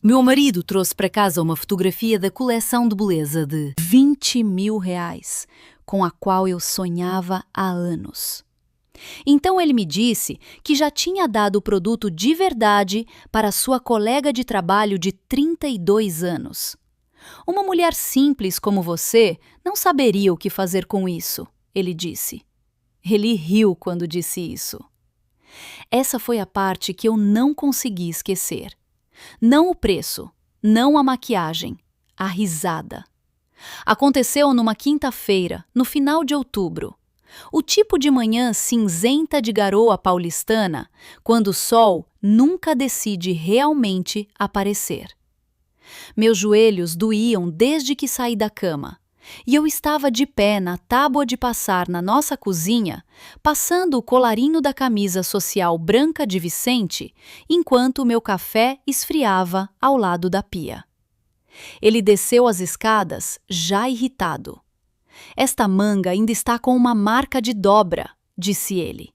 Meu marido trouxe para casa uma fotografia da coleção de beleza de 20 mil reais, com a qual eu sonhava há anos. Então ele me disse que já tinha dado o produto de verdade para sua colega de trabalho de 32 anos. Uma mulher simples como você não saberia o que fazer com isso, ele disse. Ele riu quando disse isso. Essa foi a parte que eu não consegui esquecer. Não o preço, não a maquiagem, a risada. Aconteceu numa quinta-feira, no final de outubro. O tipo de manhã cinzenta de garoa paulistana, quando o sol nunca decide realmente aparecer. Meus joelhos doíam desde que saí da cama, e eu estava de pé na tábua de passar na nossa cozinha, passando o colarinho da camisa social branca de Vicente, enquanto o meu café esfriava ao lado da pia. Ele desceu as escadas, já irritado. Esta manga ainda está com uma marca de dobra, disse ele.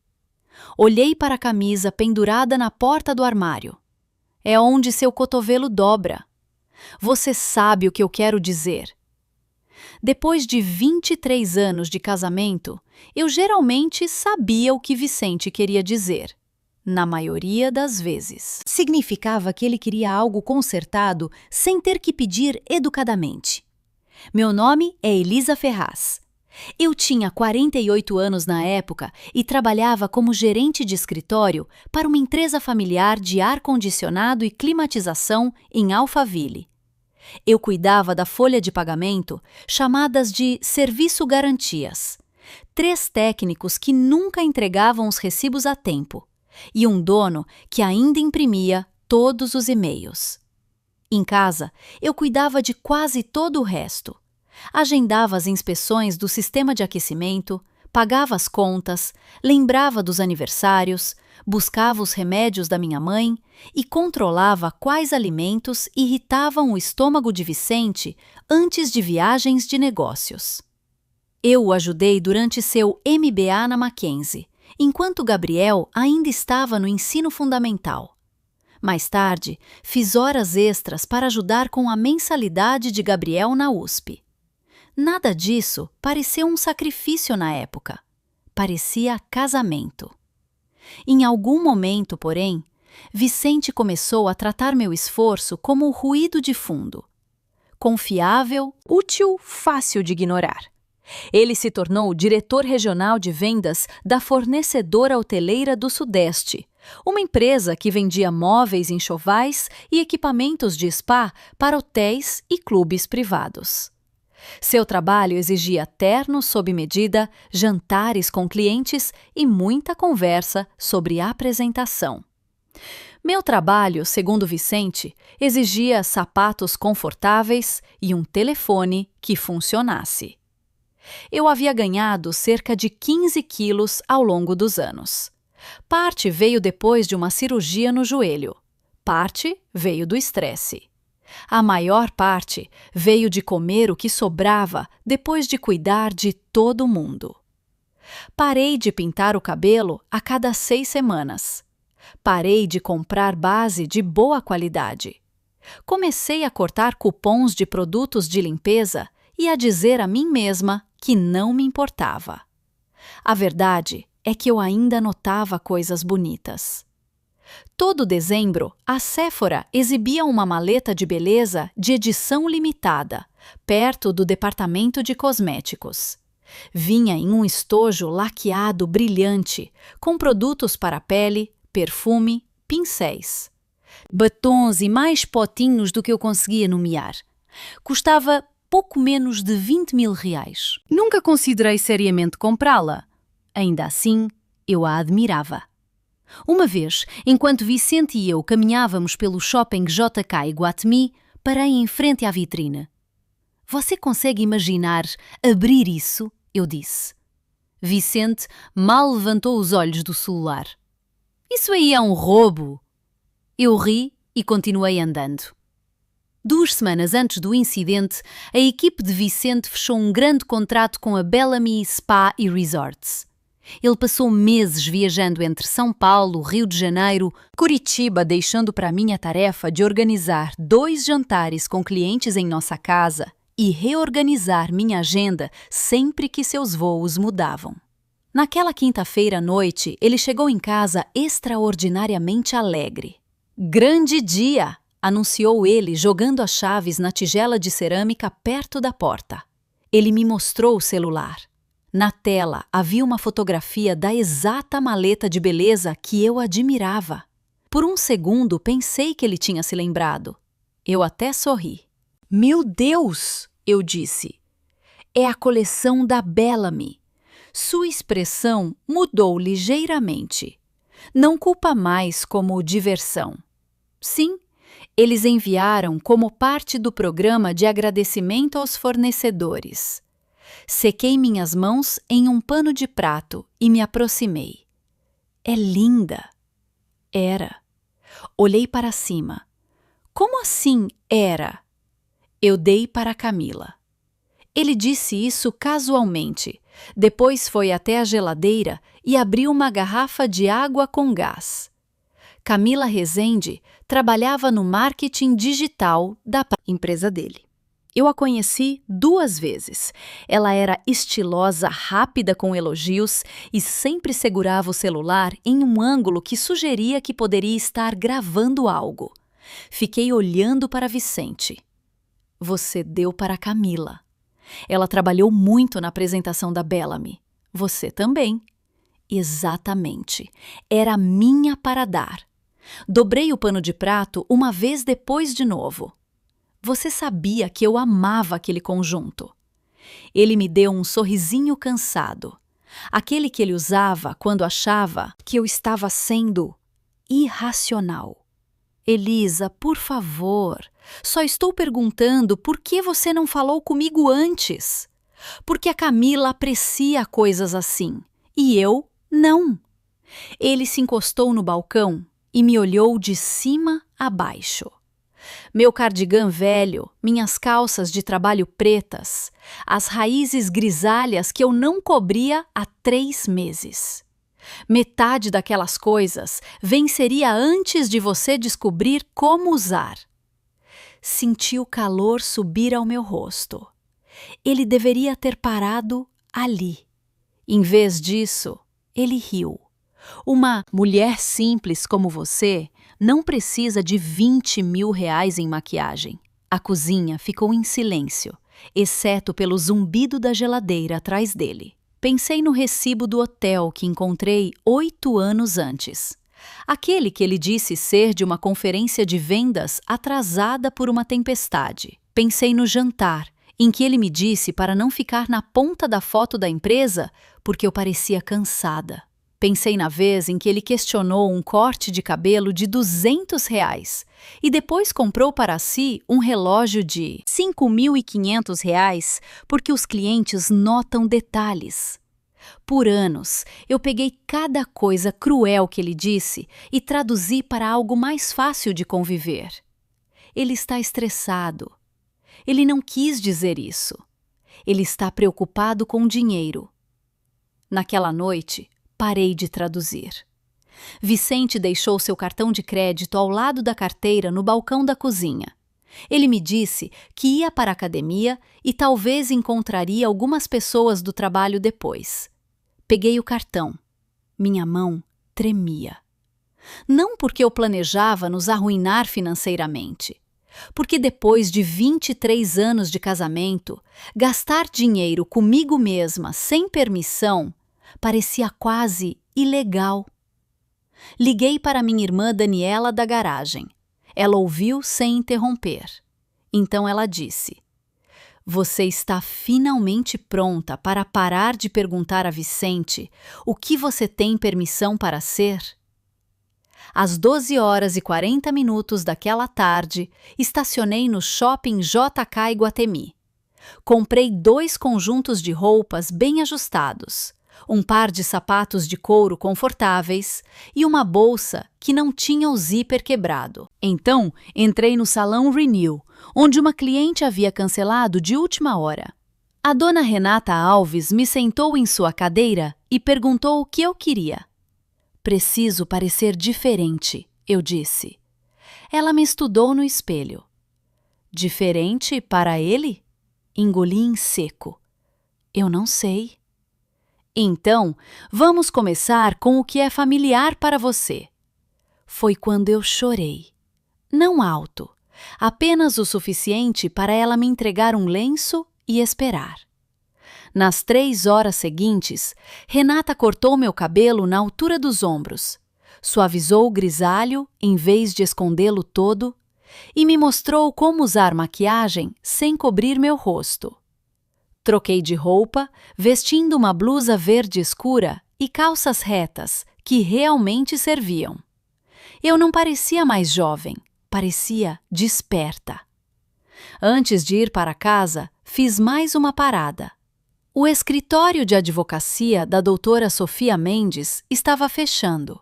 Olhei para a camisa pendurada na porta do armário. É onde seu cotovelo dobra. Você sabe o que eu quero dizer. Depois de 23 anos de casamento, eu geralmente sabia o que Vicente queria dizer. Na maioria das vezes. Significava que ele queria algo consertado sem ter que pedir educadamente. Meu nome é Elisa Ferraz. Eu tinha 48 anos na época e trabalhava como gerente de escritório para uma empresa familiar de ar-condicionado e climatização em Alphaville. Eu cuidava da folha de pagamento, chamadas de serviço garantias. 3 técnicos que nunca entregavam os recibos a tempo, e um dono que ainda imprimia todos os e-mails. Em casa, eu cuidava de quase todo o resto. Agendava as inspeções do sistema de aquecimento, pagava as contas, lembrava dos aniversários, buscava os remédios da minha mãe e controlava quais alimentos irritavam o estômago de Vicente antes de viagens de negócios. Eu o ajudei durante seu MBA na Mackenzie, enquanto Gabriel ainda estava no ensino fundamental. Mais tarde, fiz horas extras para ajudar com a mensalidade de Gabriel na USP. Nada disso pareceu um sacrifício na época. Parecia casamento. Em algum momento, porém, Vicente começou a tratar meu esforço como ruído de fundo. Confiável, útil, fácil de ignorar. Ele se tornou diretor regional de vendas da fornecedora hoteleira do Sudeste, uma empresa que vendia móveis enxovais e equipamentos de spa para hotéis e clubes privados. Seu trabalho exigia ternos sob medida, jantares com clientes e muita conversa sobre apresentação. Meu trabalho, segundo Vicente, exigia sapatos confortáveis e um telefone que funcionasse. Eu havia ganhado cerca de 15 quilos ao longo dos anos. Parte veio depois de uma cirurgia no joelho. Parte veio do estresse. A maior parte veio de comer o que sobrava depois de cuidar de todo mundo. Parei de pintar o cabelo a cada 6 semanas. Parei de comprar base de boa qualidade. Comecei a cortar cupons de produtos de limpeza e a dizer a mim mesma que não me importava. A verdade é que eu ainda notava coisas bonitas. Todo dezembro, a Sephora exibia uma maleta de beleza de edição limitada, perto do departamento de cosméticos. Vinha em um estojo laqueado brilhante, com produtos para pele, perfume, pincéis. Batons e mais potinhos do que eu conseguia nomear. Custava pouco menos de 20 mil reais. Nunca considerei seriamente comprá-la. Ainda assim, eu a admirava. Uma vez, enquanto Vicente e eu caminhávamos pelo shopping JK Iguatemi, parei em frente à vitrine. Você consegue imaginar abrir isso? Eu disse. Vicente mal levantou os olhos do celular. Isso aí é um roubo! Eu ri e continuei andando. 2 semanas antes do incidente, a equipe de Vicente fechou um grande contrato com a Bellamy Spa e Resorts. Ele passou meses viajando entre São Paulo, Rio de Janeiro, Curitiba, deixando para mim a tarefa de organizar 2 jantares com clientes em nossa casa e reorganizar minha agenda sempre que seus voos mudavam. Naquela quinta-feira à noite, ele chegou em casa extraordinariamente alegre. "Grande dia!" anunciou ele, jogando as chaves na tigela de cerâmica perto da porta. Ele me mostrou o celular. Na tela havia uma fotografia da exata maleta de beleza que eu admirava. Por um segundo pensei que ele tinha se lembrado. Eu até sorri. "Meu Deus!" eu disse. "É a coleção da Bellamy." Sua expressão mudou ligeiramente. Não culpa mais como diversão. Sim, eles enviaram como parte do programa de agradecimento aos fornecedores. Sequei minhas mãos em um pano de prato e me aproximei. "É linda." Era. Olhei para cima. "Como assim era?" Eu dei para Camila. Ele disse isso casualmente. Depois foi até a geladeira e abriu uma garrafa de água com gás. Camila Rezende trabalhava no marketing digital da empresa dele. Eu a conheci 2 vezes. Ela era estilosa, rápida com elogios e sempre segurava o celular em um ângulo que sugeria que poderia estar gravando algo. Fiquei olhando para Vicente. "Você deu para Camila. Ela trabalhou muito na apresentação da Bellamy. Você também." Exatamente. Era minha para dar. Dobrei o pano de prato uma vez depois de novo. "Você sabia que eu amava aquele conjunto." Ele me deu um sorrisinho cansado. Aquele que ele usava quando achava que eu estava sendo irracional. "Elisa, por favor, só estou perguntando por que você não falou comigo antes. Porque a Camila aprecia coisas assim, e eu não." Ele se encostou no balcão e me olhou de cima a baixo. Meu cardigã velho, minhas calças de trabalho pretas, as raízes grisalhas que eu não cobria há 3 meses. "Metade daquelas coisas venceria antes de você descobrir como usar." Senti o calor subir ao meu rosto. Ele deveria ter parado ali. Em vez disso, ele riu. "Uma mulher simples como você não precisa de 20 mil reais em maquiagem." A cozinha ficou em silêncio, exceto pelo zumbido da geladeira atrás dele. Pensei no recibo do hotel que encontrei 8 anos antes. Aquele que ele disse ser de uma conferência de vendas atrasada por uma tempestade. Pensei no jantar, em que ele me disse para não ficar na ponta da foto da empresa porque eu parecia cansada. Pensei na vez em que ele questionou um corte de cabelo de 200 reais e depois comprou para si um relógio de 5.500 reais porque os clientes notam detalhes. Por anos, eu peguei cada coisa cruel que ele disse e traduzi para algo mais fácil de conviver. Ele está estressado. Ele não quis dizer isso. Ele está preocupado com dinheiro. Naquela noite, parei de traduzir. Vicente deixou seu cartão de crédito ao lado da carteira no balcão da cozinha. Ele me disse que ia para a academia e talvez encontraria algumas pessoas do trabalho depois. Peguei o cartão. Minha mão tremia. Não porque eu planejava nos arruinar financeiramente. Porque depois de 23 anos de casamento, gastar dinheiro comigo mesma sem permissão parecia quase ilegal. Liguei para minha irmã Daniela da garagem. Ela ouviu sem interromper. Então ela disse: "Você está finalmente pronta para parar de perguntar a Vicente o que você tem permissão para ser?" Às 12h40 daquela tarde, estacionei no shopping JK Iguatemi. Comprei 2 conjuntos de roupas bem ajustados, um par de sapatos de couro confortáveis e uma bolsa que não tinha o zíper quebrado. Então, entrei no salão Renew, onde uma cliente havia cancelado de última hora. A dona Renata Alves me sentou em sua cadeira e perguntou o que eu queria. Preciso parecer diferente, eu disse. Ela me estudou no espelho. Diferente para ele? Engoli em seco. Eu não sei. Então, vamos começar com o que é familiar para você. Foi quando eu chorei. Não alto, apenas o suficiente para ela me entregar um lenço e esperar. Nas 3 horas seguintes, Renata cortou meu cabelo na altura dos ombros, suavizou o grisalho em vez de escondê-lo todo e me mostrou como usar maquiagem sem cobrir meu rosto. Troquei de roupa, vestindo uma blusa verde escura e calças retas, que realmente serviam. Eu não parecia mais jovem, parecia desperta. Antes de ir para casa, fiz mais uma parada. O escritório de advocacia da doutora Sofia Mendes estava fechando,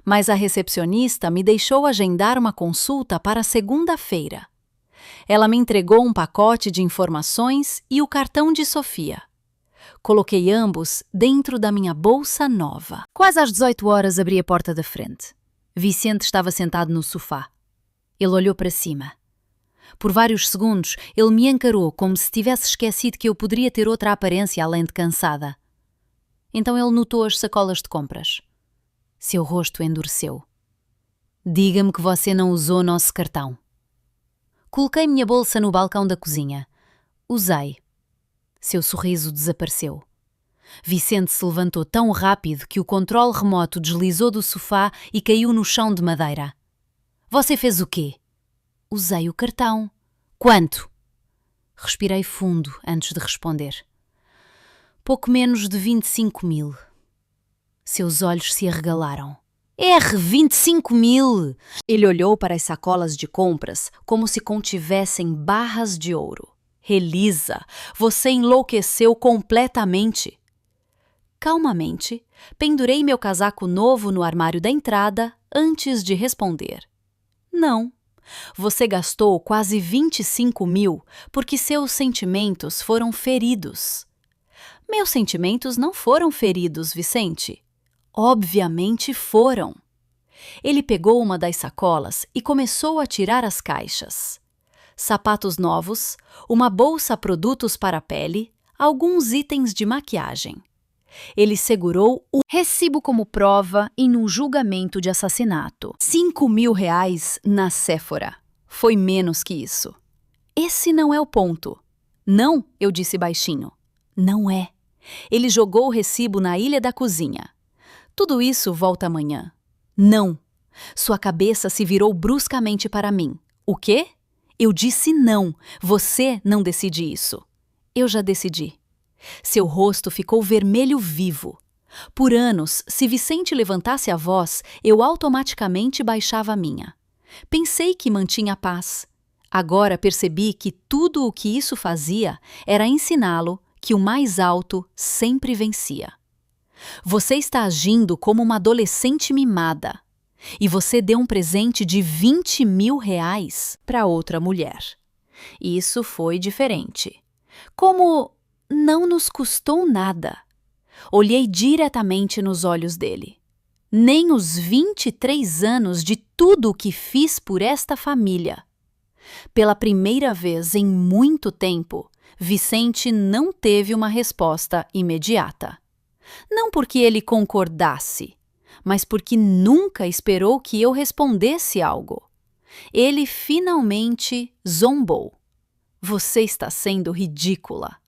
mas a recepcionista me deixou agendar uma consulta para segunda-feira. Ela me entregou um pacote de informações e o cartão de Sofia. Coloquei ambos dentro da minha bolsa nova. Quase às 18 horas abri a porta da frente. Vicente estava sentado no sofá. Ele olhou para cima. Por vários segundos, ele me encarou como se tivesse esquecido que eu poderia ter outra aparência além de cansada. Então ele notou as sacolas de compras. Seu rosto endureceu. Diga-me que você não usou nosso cartão. Coloquei minha bolsa no balcão da cozinha. Usei. Seu sorriso desapareceu. Vicente se levantou tão rápido que o controle remoto deslizou do sofá e caiu no chão de madeira. Você fez o quê? Usei o cartão. Quanto? Respirei fundo antes de responder. Pouco menos de 25.000. Seus olhos se arregalaram. 25.000! Ele olhou para as sacolas de compras como se contivessem barras de ouro. Elisa, você enlouqueceu completamente. Calmamente, pendurei meu casaco novo no armário da entrada antes de responder. Não. Você gastou quase 25.000 porque seus sentimentos foram feridos. Meus sentimentos não foram feridos, Vicente. Obviamente foram. Ele pegou uma das sacolas e começou a tirar as caixas. Sapatos novos, uma bolsa produtos para a pele, alguns itens de maquiagem. Ele segurou o recibo como prova em um julgamento de assassinato. 5.000 reais na Sephora. Foi menos que isso. Esse não é o ponto. Não, eu disse baixinho. Não é. Ele jogou o recibo na ilha da cozinha. Tudo isso volta amanhã. Não. Sua cabeça se virou bruscamente para mim. O quê? Eu disse não. Você não decide isso. Eu já decidi. Seu rosto ficou vermelho vivo. Por anos, se Vicente levantasse a voz, eu automaticamente baixava a minha. Pensei que mantinha a paz. Agora percebi que tudo o que isso fazia era ensiná-lo que o mais alto sempre vencia. Você está agindo como uma adolescente mimada. E você deu um presente de 20.000 reais para outra mulher. Isso foi diferente. Como não nos custou nada. Olhei diretamente nos olhos dele. Nem os 23 anos de tudo o que fiz por esta família. Pela primeira vez em muito tempo, Vicente não teve uma resposta imediata. Não porque ele concordasse, mas porque nunca esperou que eu respondesse algo. Ele finalmente zombou. Você está sendo ridícula.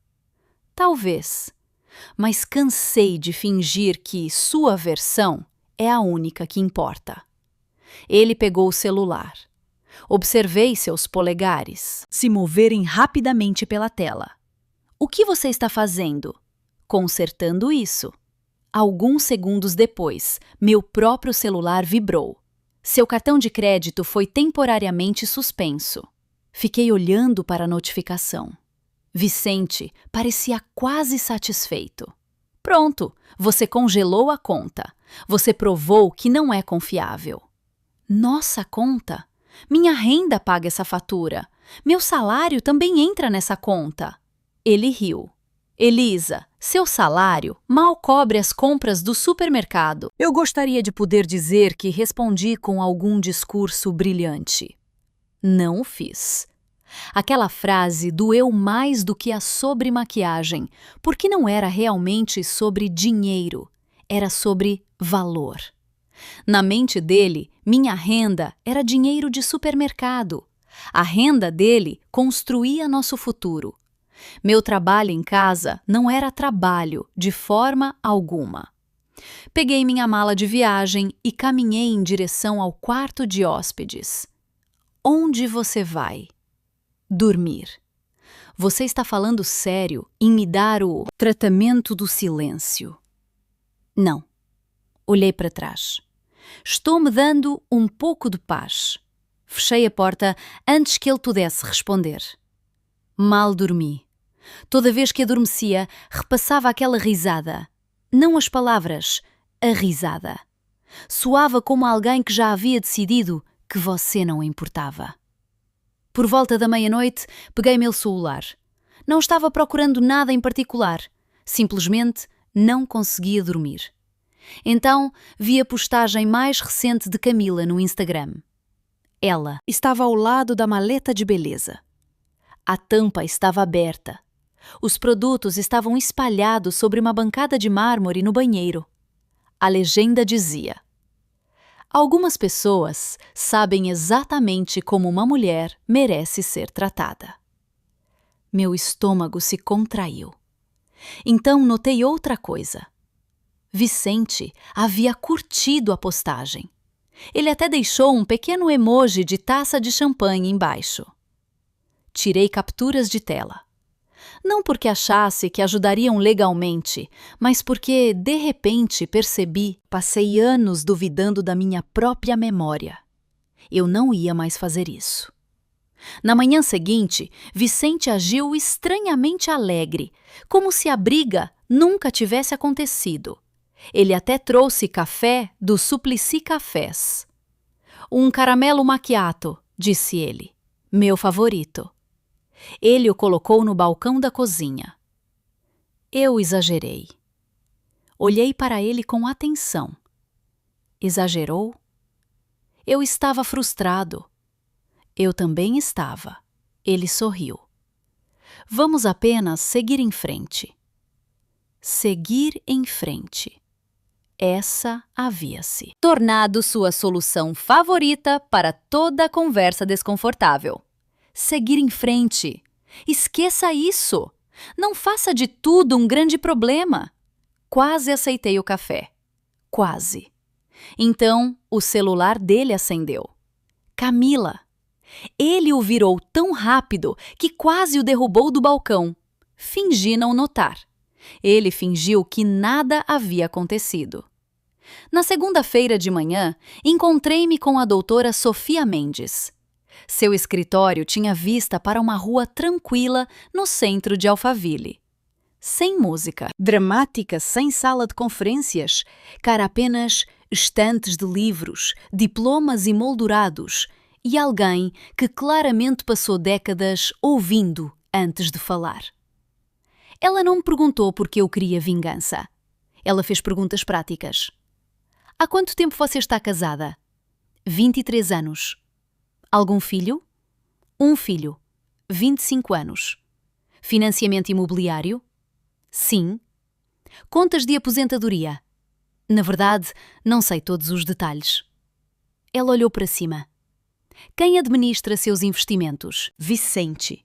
Talvez, mas cansei de fingir que sua versão é a única que importa. Ele pegou o celular. Observei seus polegares se moverem rapidamente pela tela. O que você está fazendo? Consertando isso. Alguns segundos depois, meu próprio celular vibrou. Seu cartão de crédito foi temporariamente suspenso. Fiquei olhando para a notificação. Vicente parecia quase satisfeito. Pronto, você congelou a conta. Você provou que não é confiável. Nossa conta? Minha renda paga essa fatura. Meu salário também entra nessa conta. Ele riu. Elisa, seu salário mal cobre as compras do supermercado. Eu gostaria de poder dizer que respondi com algum discurso brilhante. Não o fiz. Aquela frase doeu mais do que a sobremaquiagem, porque não era realmente sobre dinheiro, era sobre valor. Na mente dele, minha renda era dinheiro de supermercado. A renda dele construía nosso futuro. Meu trabalho em casa não era trabalho, de forma alguma. Peguei minha mala de viagem e caminhei em direção ao quarto de hóspedes. Onde você vai? Dormir. Você está falando sério em me dar o tratamento do silêncio? Não. Olhei para trás. Estou me dando um pouco de paz. Fechei a porta antes que ele pudesse responder. Mal dormi. Toda vez que adormecia, repassava aquela risada. Não as palavras, a risada. Soava como alguém que já havia decidido que você não importava. Por volta da meia-noite, peguei meu celular. Não estava procurando nada em particular. Simplesmente não conseguia dormir. Então, vi a postagem mais recente de Camila no Instagram. Ela estava ao lado da maleta de beleza. A tampa estava aberta. Os produtos estavam espalhados sobre uma bancada de mármore no banheiro. A legenda dizia: algumas pessoas sabem exatamente como uma mulher merece ser tratada. Meu estômago se contraiu. Então notei outra coisa. Vicente havia curtido a postagem. Ele até deixou um pequeno emoji de taça de champanhe embaixo. Tirei capturas de tela. Não porque achasse que ajudariam legalmente, mas porque, de repente, percebi, passei anos duvidando da minha própria memória. Eu não ia mais fazer isso. Na manhã seguinte, Vicente agiu estranhamente alegre, como se a briga nunca tivesse acontecido. Ele até trouxe café do Suplicy Cafés. Um caramelo macchiato, disse ele, meu favorito. Ele o colocou no balcão da cozinha. Eu exagerei. Olhei para ele com atenção. Exagerou? Eu estava frustrado. Eu também estava. Ele sorriu. Vamos apenas seguir em frente. Seguir em frente. Essa havia-se tornado sua solução favorita para toda conversa desconfortável. Seguir em frente. Esqueça isso. Não faça de tudo um grande problema. Quase aceitei o café. Quase. Então, o celular dele acendeu. Camila. Ele o virou tão rápido que quase o derrubou do balcão. Fingi não notar. Ele fingiu que nada havia acontecido. Na segunda-feira de manhã, encontrei-me com a doutora Sofia Mendes. Seu escritório tinha vista para uma rua tranquila no centro de Alphaville. Sem música dramática, sem sala de conferências, cara apenas estantes de livros, diplomas emoldurados e alguém que claramente passou décadas ouvindo antes de falar. Ela não me perguntou por que eu queria vingança. Ela fez perguntas práticas. Há quanto tempo você está casada? 23 anos. Algum filho? Um filho. 25 anos. Financiamento imobiliário? Sim. Contas de aposentadoria? Na verdade, não sei todos os detalhes. Ela olhou para cima. Quem administra seus investimentos? Vicente.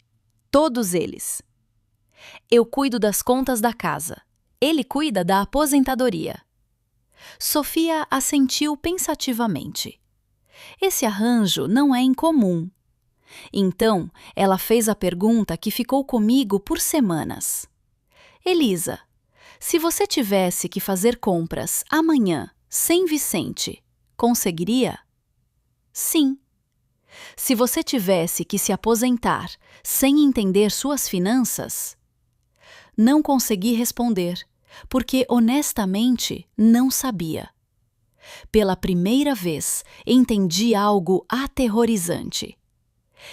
Todos eles. Eu cuido das contas da casa. Ele cuida da aposentadoria. Sofia assentiu pensativamente. Esse arranjo não é incomum. Então, ela fez a pergunta que ficou comigo por semanas. Elisa, se você tivesse que fazer compras amanhã sem Vicente, conseguiria? Sim. Se você tivesse que se aposentar sem entender suas finanças? Não consegui responder, porque honestamente não sabia. Pela primeira vez, entendi algo aterrorizante.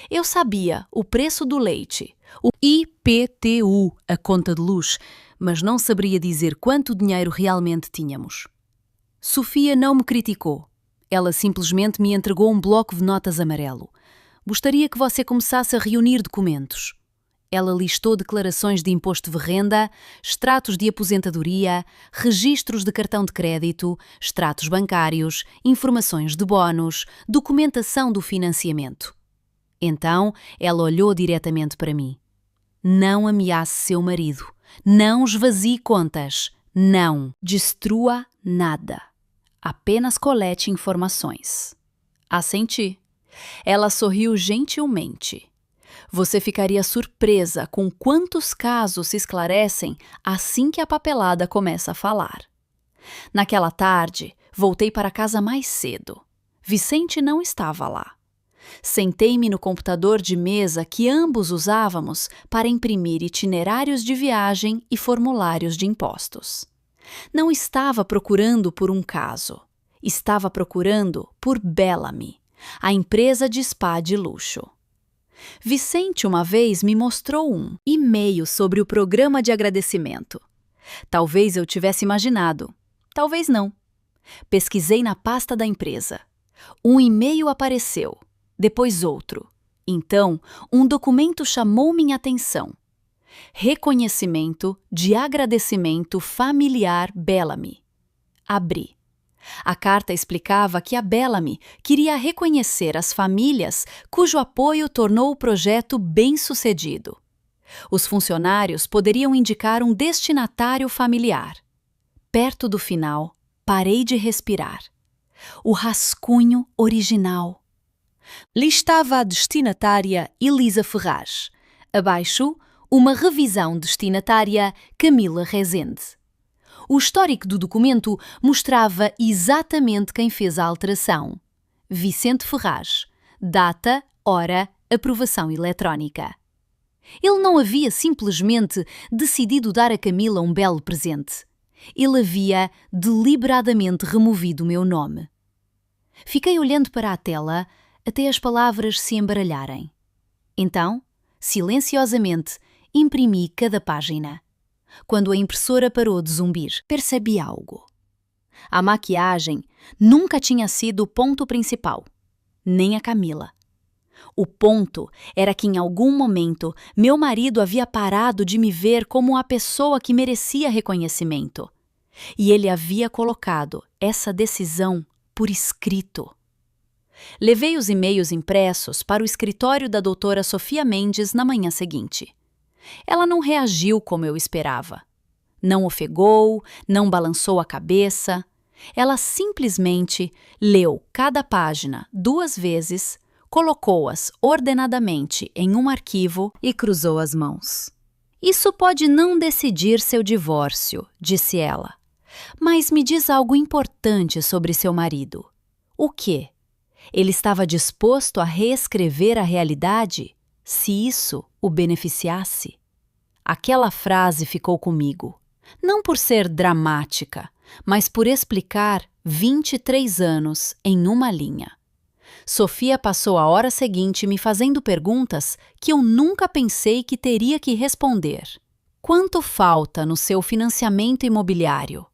Eu sabia o preço do leite, o IPTU, a conta de luz, mas não saberia dizer quanto dinheiro realmente tínhamos. Sofia não me criticou. Ela simplesmente me entregou um bloco de notas amarelo. Gostaria que você começasse a reunir documentos. Ela listou declarações de imposto de renda, extratos de aposentadoria, registros de cartão de crédito, extratos bancários, informações de bónus, documentação do financiamento. Então, ela olhou diretamente para mim. Não ameace seu marido. Não esvazie contas. Não destrua nada. Apenas colete informações. Assenti. Ela sorriu gentilmente. Você ficaria surpresa com quantos casos se esclarecem assim que a papelada começa a falar. Naquela tarde, voltei para casa mais cedo. Vicente não estava lá. Sentei-me no computador de mesa que ambos usávamos para imprimir itinerários de viagem e formulários de impostos. Não estava procurando por um caso. Estava procurando por Bellamy, a empresa de spa de luxo. Vicente uma vez me mostrou um e-mail sobre o programa de agradecimento. Talvez eu tivesse imaginado, talvez não. Pesquisei na pasta da empresa. Um e-mail apareceu, depois outro. Então, um documento chamou minha atenção. Reconhecimento de agradecimento familiar Bellamy. Abri. A carta explicava que a Bellamy queria reconhecer as famílias cujo apoio tornou o projeto bem-sucedido. Os funcionários poderiam indicar um destinatário familiar. Perto do final, parei de respirar. O rascunho original. Listava a destinatária Elisa Ferraz. Abaixo, uma revisão destinatária Camila Rezende. O histórico do documento mostrava exatamente quem fez a alteração. Vicente Ferraz. Data, hora, aprovação eletrónica. Ele não havia simplesmente decidido dar a Camila um belo presente. Ele havia deliberadamente removido o meu nome. Fiquei olhando para a tela até as palavras se embaralharem. Então, silenciosamente, imprimi cada página. Quando a impressora parou de zumbir, percebi algo. A maquiagem nunca tinha sido o ponto principal, nem a Camila. O ponto era que em algum momento meu marido havia parado de me ver como a pessoa que merecia reconhecimento. E ele havia colocado essa decisão por escrito. Levei os e-mails impressos para o escritório da doutora Sofia Mendes na manhã seguinte. Ela não reagiu como eu esperava. Não ofegou, não balançou a cabeça. Ela simplesmente leu cada página 2 vezes, colocou-as ordenadamente em um arquivo e cruzou as mãos. Isso pode não decidir seu divórcio, disse ela, mas me diz algo importante sobre seu marido. O quê? Ele estava disposto a reescrever a realidade, se isso o beneficiasse? Aquela frase ficou comigo, não por ser dramática, mas por explicar 23 anos em uma linha. Sofia passou a hora seguinte me fazendo perguntas que eu nunca pensei que teria que responder. Quanto falta no seu financiamento imobiliário?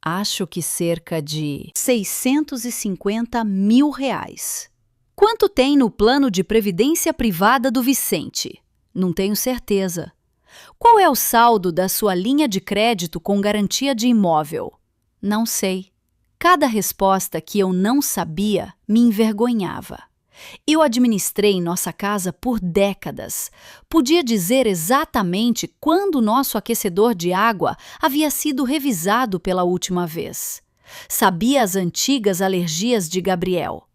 Acho que cerca de R$650 mil. Quanto tem no plano de previdência privada do Vicente? Não tenho certeza. Qual é o saldo da sua linha de crédito com garantia de imóvel? Não sei. Cada resposta que eu não sabia me envergonhava. Eu administrei nossa casa por décadas. Podia dizer exatamente quando nosso aquecedor de água havia sido revisado pela última vez. Sabia as antigas alergias de Gabriel.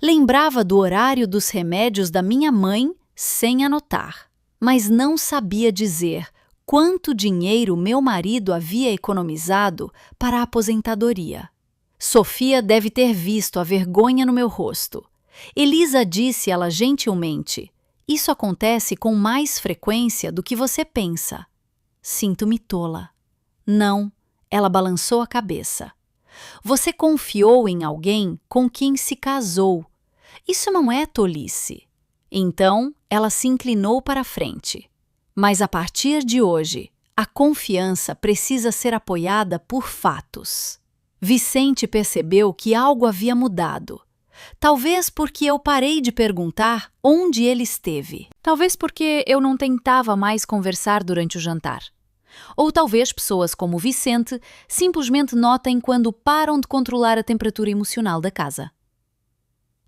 Lembrava do horário dos remédios da minha mãe sem anotar. Mas não sabia dizer quanto dinheiro meu marido havia economizado para a aposentadoria. Sofia deve ter visto a vergonha no meu rosto. Elisa disse ela gentilmente, isso acontece com mais frequência do que você pensa. Sinto-me tola. Não, ela balançou a cabeça. Você confiou em alguém com quem se casou. Isso não é tolice. Então, ela se inclinou para a frente. Mas a partir de hoje, a confiança precisa ser apoiada por fatos. Vicente percebeu que algo havia mudado. Talvez porque eu parei de perguntar onde ele esteve. Talvez porque eu não tentava mais conversar durante o jantar. Ou talvez pessoas como Vicente simplesmente notem quando param de controlar a temperatura emocional da casa.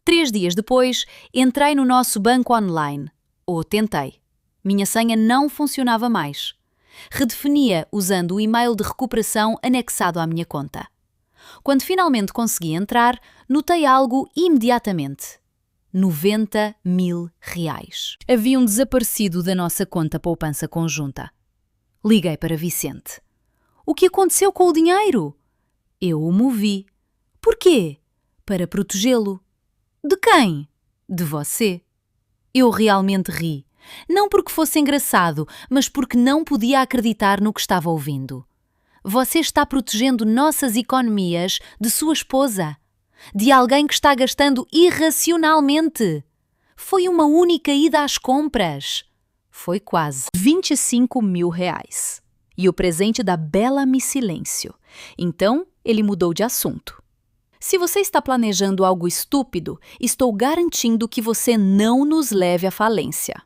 3 dias depois, entrei no nosso banco online. Ou tentei. Minha senha não funcionava mais. Redefinia usando o e-mail de recuperação anexado à minha conta. Quando finalmente consegui entrar, notei algo imediatamente. 90 mil reais. Haviam desaparecido da nossa conta poupança conjunta. Liguei para Vicente. O que aconteceu com o dinheiro? Eu o movi. Porquê? Para protegê-lo. De quem? De você. Eu realmente ri. Não porque fosse engraçado, mas porque não podia acreditar no que estava ouvindo. Você está protegendo nossas economias de sua esposa, de alguém que está gastando irracionalmente. Foi uma única ida às compras. Foi quase 25 mil reais. E o presente da Bela-me silêncio. Então, ele mudou de assunto. Se você está planejando algo estúpido, estou garantindo que você não nos leve à falência.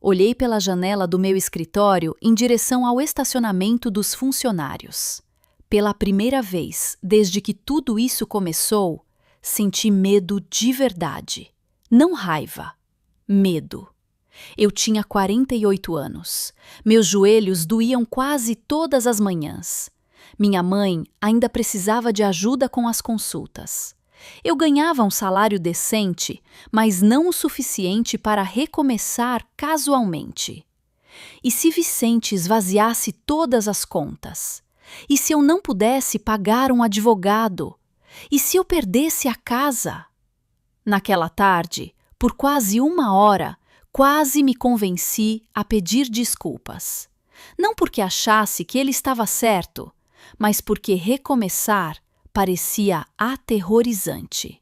Olhei pela janela do meu escritório em direção ao estacionamento dos funcionários. Pela primeira vez, desde que tudo isso começou, senti medo de verdade. Não raiva, medo. Eu tinha 48 anos. Meus joelhos doíam quase todas as manhãs. Minha mãe ainda precisava de ajuda com as consultas. Eu ganhava um salário decente, mas não o suficiente para recomeçar casualmente. E se Vicente esvaziasse todas as contas? E se eu não pudesse pagar um advogado? E se eu perdesse a casa? Naquela tarde, por quase 1 hora, quase me convenci a pedir desculpas. Não porque achasse que ele estava certo, mas porque recomeçar parecia aterrorizante.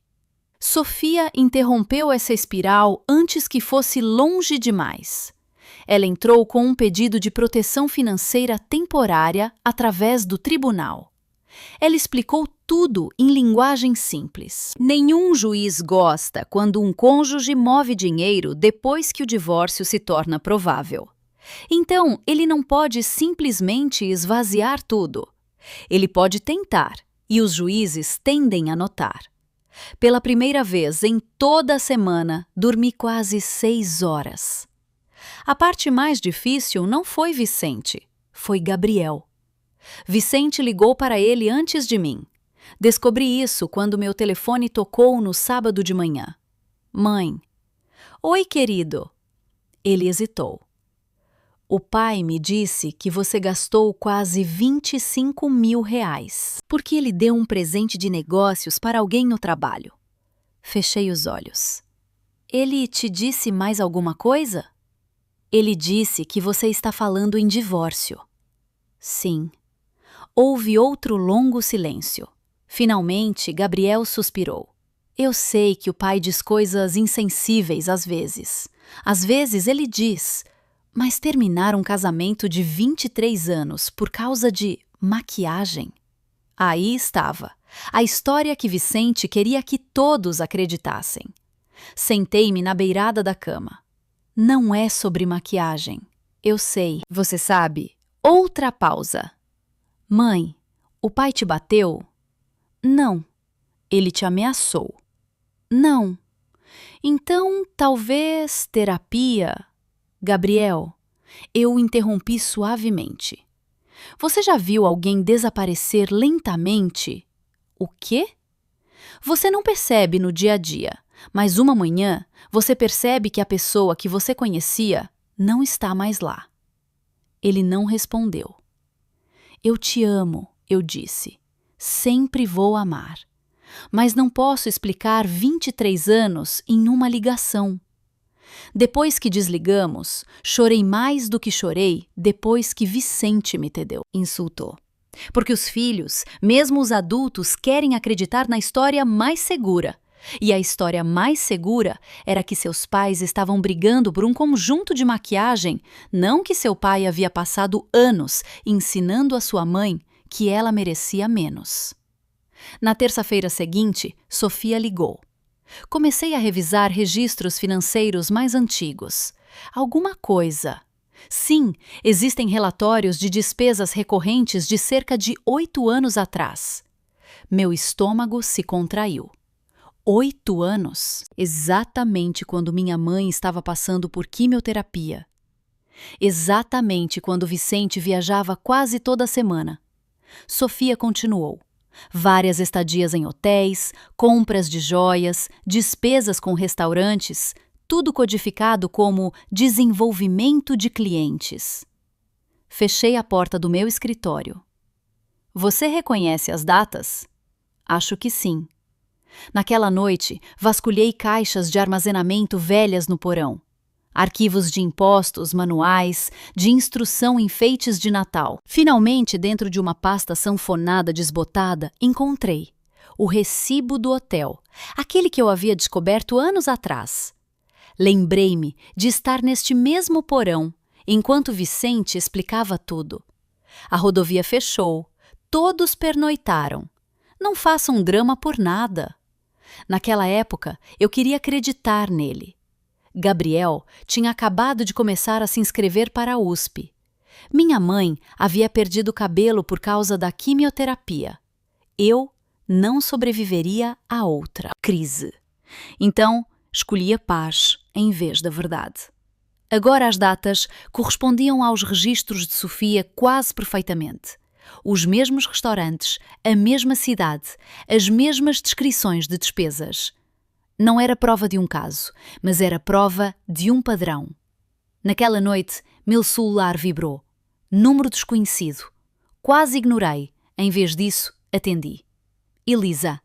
Sofia interrompeu essa espiral antes que fosse longe demais. Ela entrou com um pedido de proteção financeira temporária através do tribunal. Ela explicou tudo em linguagem simples. Nenhum juiz gosta quando um cônjuge move dinheiro depois que o divórcio se torna provável. Então, ele não pode simplesmente esvaziar tudo. Ele pode tentar, e os juízes tendem a notar. Pela primeira vez em toda a semana, dormi quase 6 horas. A parte mais difícil não foi Vicente, foi Gabriel. Vicente ligou para ele antes de mim. Descobri isso quando meu telefone tocou no sábado de manhã. Mãe. Oi, querido. Ele hesitou. O pai me disse que você gastou quase 25 mil reais, porque ele deu um presente de negócios para alguém no trabalho. Fechei os olhos. Ele te disse mais alguma coisa? Ele disse que você está falando em divórcio. Sim. Houve outro longo silêncio. Finalmente, Gabriel suspirou. Eu sei que o pai diz coisas insensíveis às vezes. Às vezes ele diz... Mas terminar um casamento de 23 anos por causa de maquiagem? Aí estava, a história que Vicente queria que todos acreditassem. Sentei-me na beirada da cama. Não é sobre maquiagem. Eu sei, você sabe. Outra pausa. Mãe, o pai te bateu? Não. Ele te ameaçou? Não. Então, talvez terapia... Gabriel, eu o interrompi suavemente. Você já viu alguém desaparecer lentamente? O quê? Você não percebe no dia a dia, mas uma manhã você percebe que a pessoa que você conhecia não está mais lá. Ele não respondeu. Eu te amo, eu disse. Sempre vou amar. Mas não posso explicar 23 anos em uma ligação. Depois que desligamos, chorei mais do que chorei depois que Vicente me entendeu. Insultou. Porque os filhos, mesmo os adultos, querem acreditar na história mais segura. E a história mais segura era que seus pais estavam brigando por um conjunto de maquiagem, não que seu pai havia passado anos ensinando a sua mãe que ela merecia menos. Na terça-feira seguinte, Sofia ligou. Comecei a revisar registros financeiros mais antigos. Alguma coisa. Sim, existem relatórios de despesas recorrentes de cerca de 8 anos atrás. Meu estômago se contraiu. 8 anos? Exatamente quando minha mãe estava passando por quimioterapia. Exatamente quando Vicente viajava quase toda semana. Sofia continuou. Várias estadias em hotéis, compras de joias, despesas com restaurantes, tudo codificado como desenvolvimento de clientes. Fechei a porta do meu escritório. Você reconhece as datas? Acho que sim. Naquela noite, vasculhei caixas de armazenamento velhas no porão. Arquivos de impostos, manuais, de instrução, enfeites de Natal. Finalmente, dentro de uma pasta sanfonada desbotada, encontrei o recibo do hotel, aquele que eu havia descoberto anos atrás. Lembrei-me de estar neste mesmo porão, enquanto Vicente explicava tudo. A rodovia fechou, todos pernoitaram. Não faça um drama por nada. Naquela época, eu queria acreditar nele. Gabriel tinha acabado de começar a se inscrever para a USP. Minha mãe havia perdido o cabelo por causa da quimioterapia. Eu não sobreviveria a outra crise. Então, escolhi a paz em vez da verdade. Agora as datas correspondiam aos registros de Sofia quase perfeitamente. Os mesmos restaurantes, a mesma cidade, as mesmas descrições de despesas. Não era prova de um caso, mas era prova de um padrão. Naquela noite, meu celular vibrou. Número desconhecido. Quase ignorei. Em vez disso, atendi. Elisa.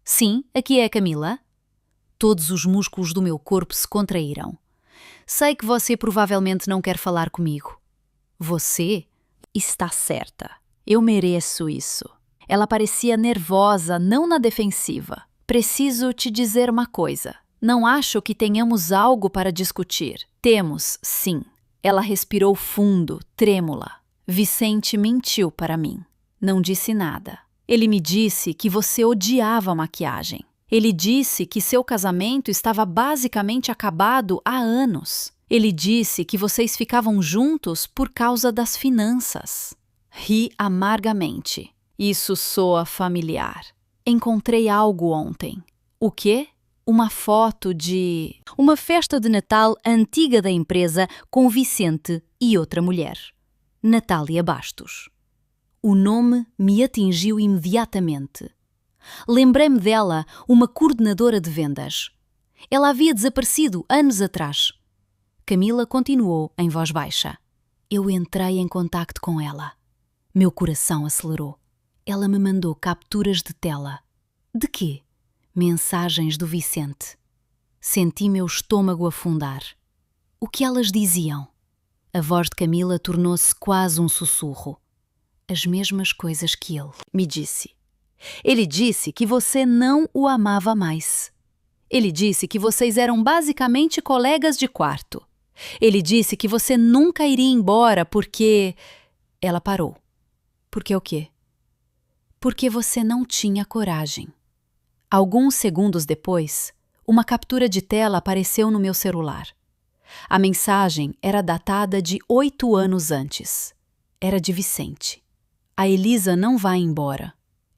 Sim, aqui é a Camila. Todos os músculos do meu corpo se contraíram. Sei que você provavelmente não quer falar comigo. Você? Está certa. Eu mereço isso. Ela parecia nervosa, não na defensiva. Preciso te dizer uma coisa. Não acho que tenhamos algo para discutir. Temos, sim. Ela respirou fundo, trêmula. Vicente mentiu para mim. Não disse nada. Ele me disse que você odiava maquiagem. Ele disse que seu casamento estava basicamente acabado há anos. Ele disse que vocês ficavam juntos por causa das finanças. Ri amargamente. Isso soa familiar. Encontrei algo ontem. O quê? Uma foto de uma festa de Natal antiga da empresa com Vicente e outra mulher. Natália Bastos. O nome me atingiu imediatamente. Lembrei-me dela, uma coordenadora de vendas. Ela havia desaparecido anos atrás. Camila continuou em voz baixa. Eu entrei em contacto com ela. Meu coração acelerou. Ela me mandou capturas de tela. De quê? Mensagens do Vicente. Senti meu estômago afundar. O que elas diziam? A voz de Camila tornou-se quase um sussurro. As mesmas coisas que ele me disse. Ele disse que você não o amava mais. Ele disse que vocês eram basicamente colegas de quarto. Ele disse que você nunca iria embora porque... Ela parou. Porque o quê? Porque você não tinha coragem. Alguns segundos depois, uma captura de tela apareceu no meu celular. A mensagem era datada de 8 anos antes. Era de Vicente. A Elisa não vai embora.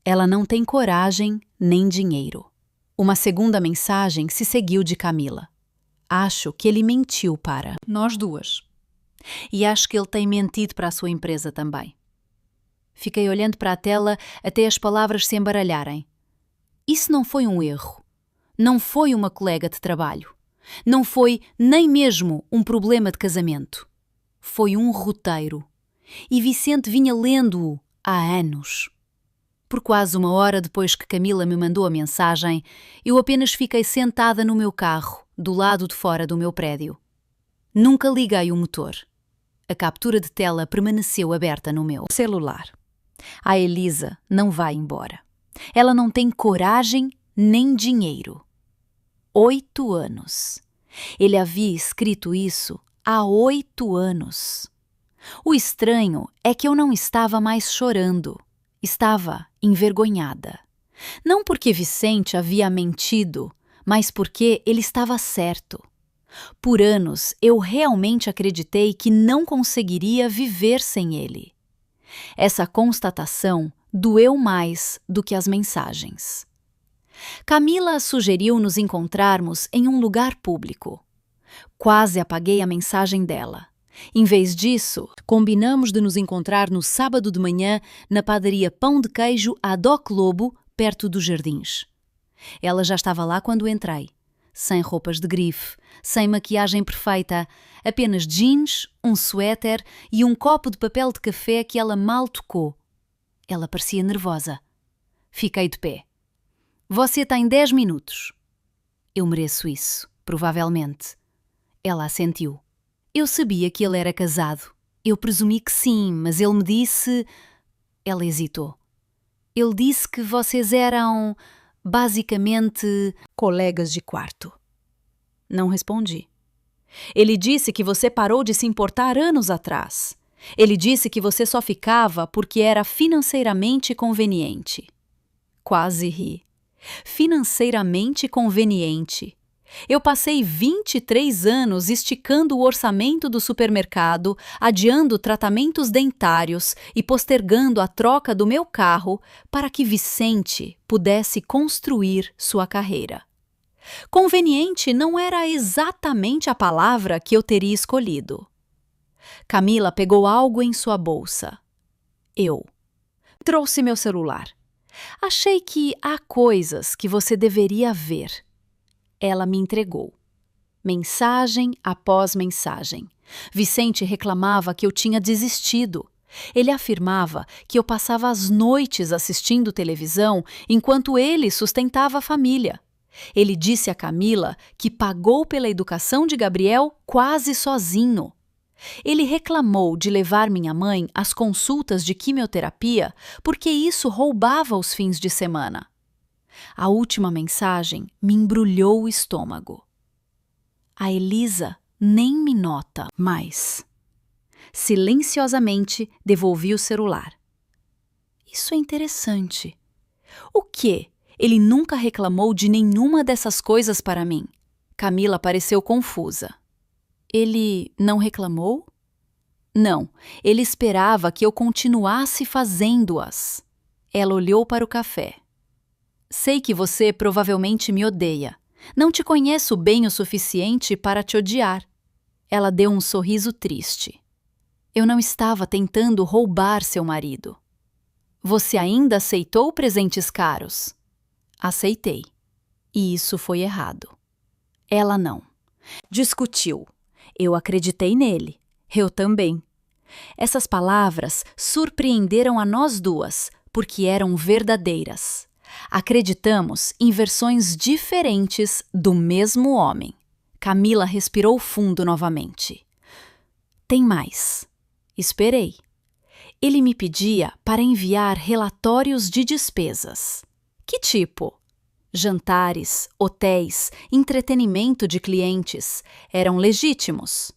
Ela não tem coragem nem dinheiro. Uma segunda mensagem se seguiu de Camila. Acho que ele mentiu para nós duas. E acho que ele tem mentido para a sua empresa também. Fiquei olhando para a tela até as palavras se embaralharem. Isso não foi um erro. Não foi uma colega de trabalho. Não foi nem mesmo um problema de casamento. Foi um roteiro. E Vicente vinha lendo-o há anos. Por quase 1 hora depois que Camila me mandou a mensagem, eu apenas fiquei sentada no meu carro, do lado de fora do meu prédio. Nunca liguei o motor. A captura de tela permaneceu aberta no meu celular. A Elisa não vai embora. Ela não tem coragem nem dinheiro. 8 anos. Ele havia escrito isso há 8 anos. O estranho é que eu não estava mais chorando. Estava envergonhada. Não porque Vicente havia mentido, mas porque ele estava certo. Por anos, eu realmente acreditei que não conseguiria viver sem ele. Essa constatação doeu mais do que as mensagens. Camila sugeriu nos encontrarmos em um lugar público. Quase apaguei a mensagem dela. Em vez disso, combinamos de nos encontrar no sábado de manhã na padaria Pão de Queijo à Doc Lobo, perto dos Jardins. Ela já estava lá quando entrei. Sem roupas de grife, sem maquiagem perfeita, apenas jeans, um suéter e um copo de papel de café que ela mal tocou. Ela parecia nervosa. Fiquei de pé. Você tem 10 minutos. Eu mereço isso, provavelmente. Ela assentiu. Eu sabia que ele era casado. Eu presumi que sim, mas ele me disse... Ela hesitou. Ele disse que vocês eram, basicamente, colegas de quarto. Não respondi. Ele disse que você parou de se importar anos atrás. Ele disse que você só ficava porque era financeiramente conveniente. Quase ri. Financeiramente conveniente. Eu passei 23 anos esticando o orçamento do supermercado, adiando tratamentos dentários e postergando a troca do meu carro para que Vicente pudesse construir sua carreira. Conveniente não era exatamente a palavra que eu teria escolhido. Camila pegou algo em sua bolsa. Eu trouxe meu celular. Achei que há coisas que você deveria ver. Ela me entregou. Mensagem após mensagem. Vicente reclamava que eu tinha desistido. Ele afirmava que eu passava as noites assistindo televisão enquanto ele sustentava a família. Ele disse a Camila que pagou pela educação de Gabriel quase sozinho. Ele reclamou de levar minha mãe às consultas de quimioterapia porque isso roubava os fins de semana. A última mensagem me embrulhou o estômago. A Elisa nem me nota mais. Silenciosamente devolvi o celular. Isso é interessante. O quê? Ele nunca reclamou de nenhuma dessas coisas para mim. Camila pareceu confusa. Ele não reclamou? Não, ele esperava que eu continuasse fazendo-as. Ela olhou para o café. Sei que você provavelmente me odeia. Não te conheço bem o suficiente para te odiar. Ela deu um sorriso triste. Eu não estava tentando roubar seu marido. Você ainda aceitou presentes caros? Aceitei. E isso foi errado. Ela não. Discutiu. Eu acreditei nele. Eu também. Essas palavras surpreenderam a nós duas, porque eram verdadeiras. Acreditamos em versões diferentes do mesmo homem. Camila respirou fundo novamente. Tem mais. Esperei. Ele me pedia para enviar relatórios de despesas. Que tipo? Jantares, hotéis, entretenimento de clientes eram legítimos.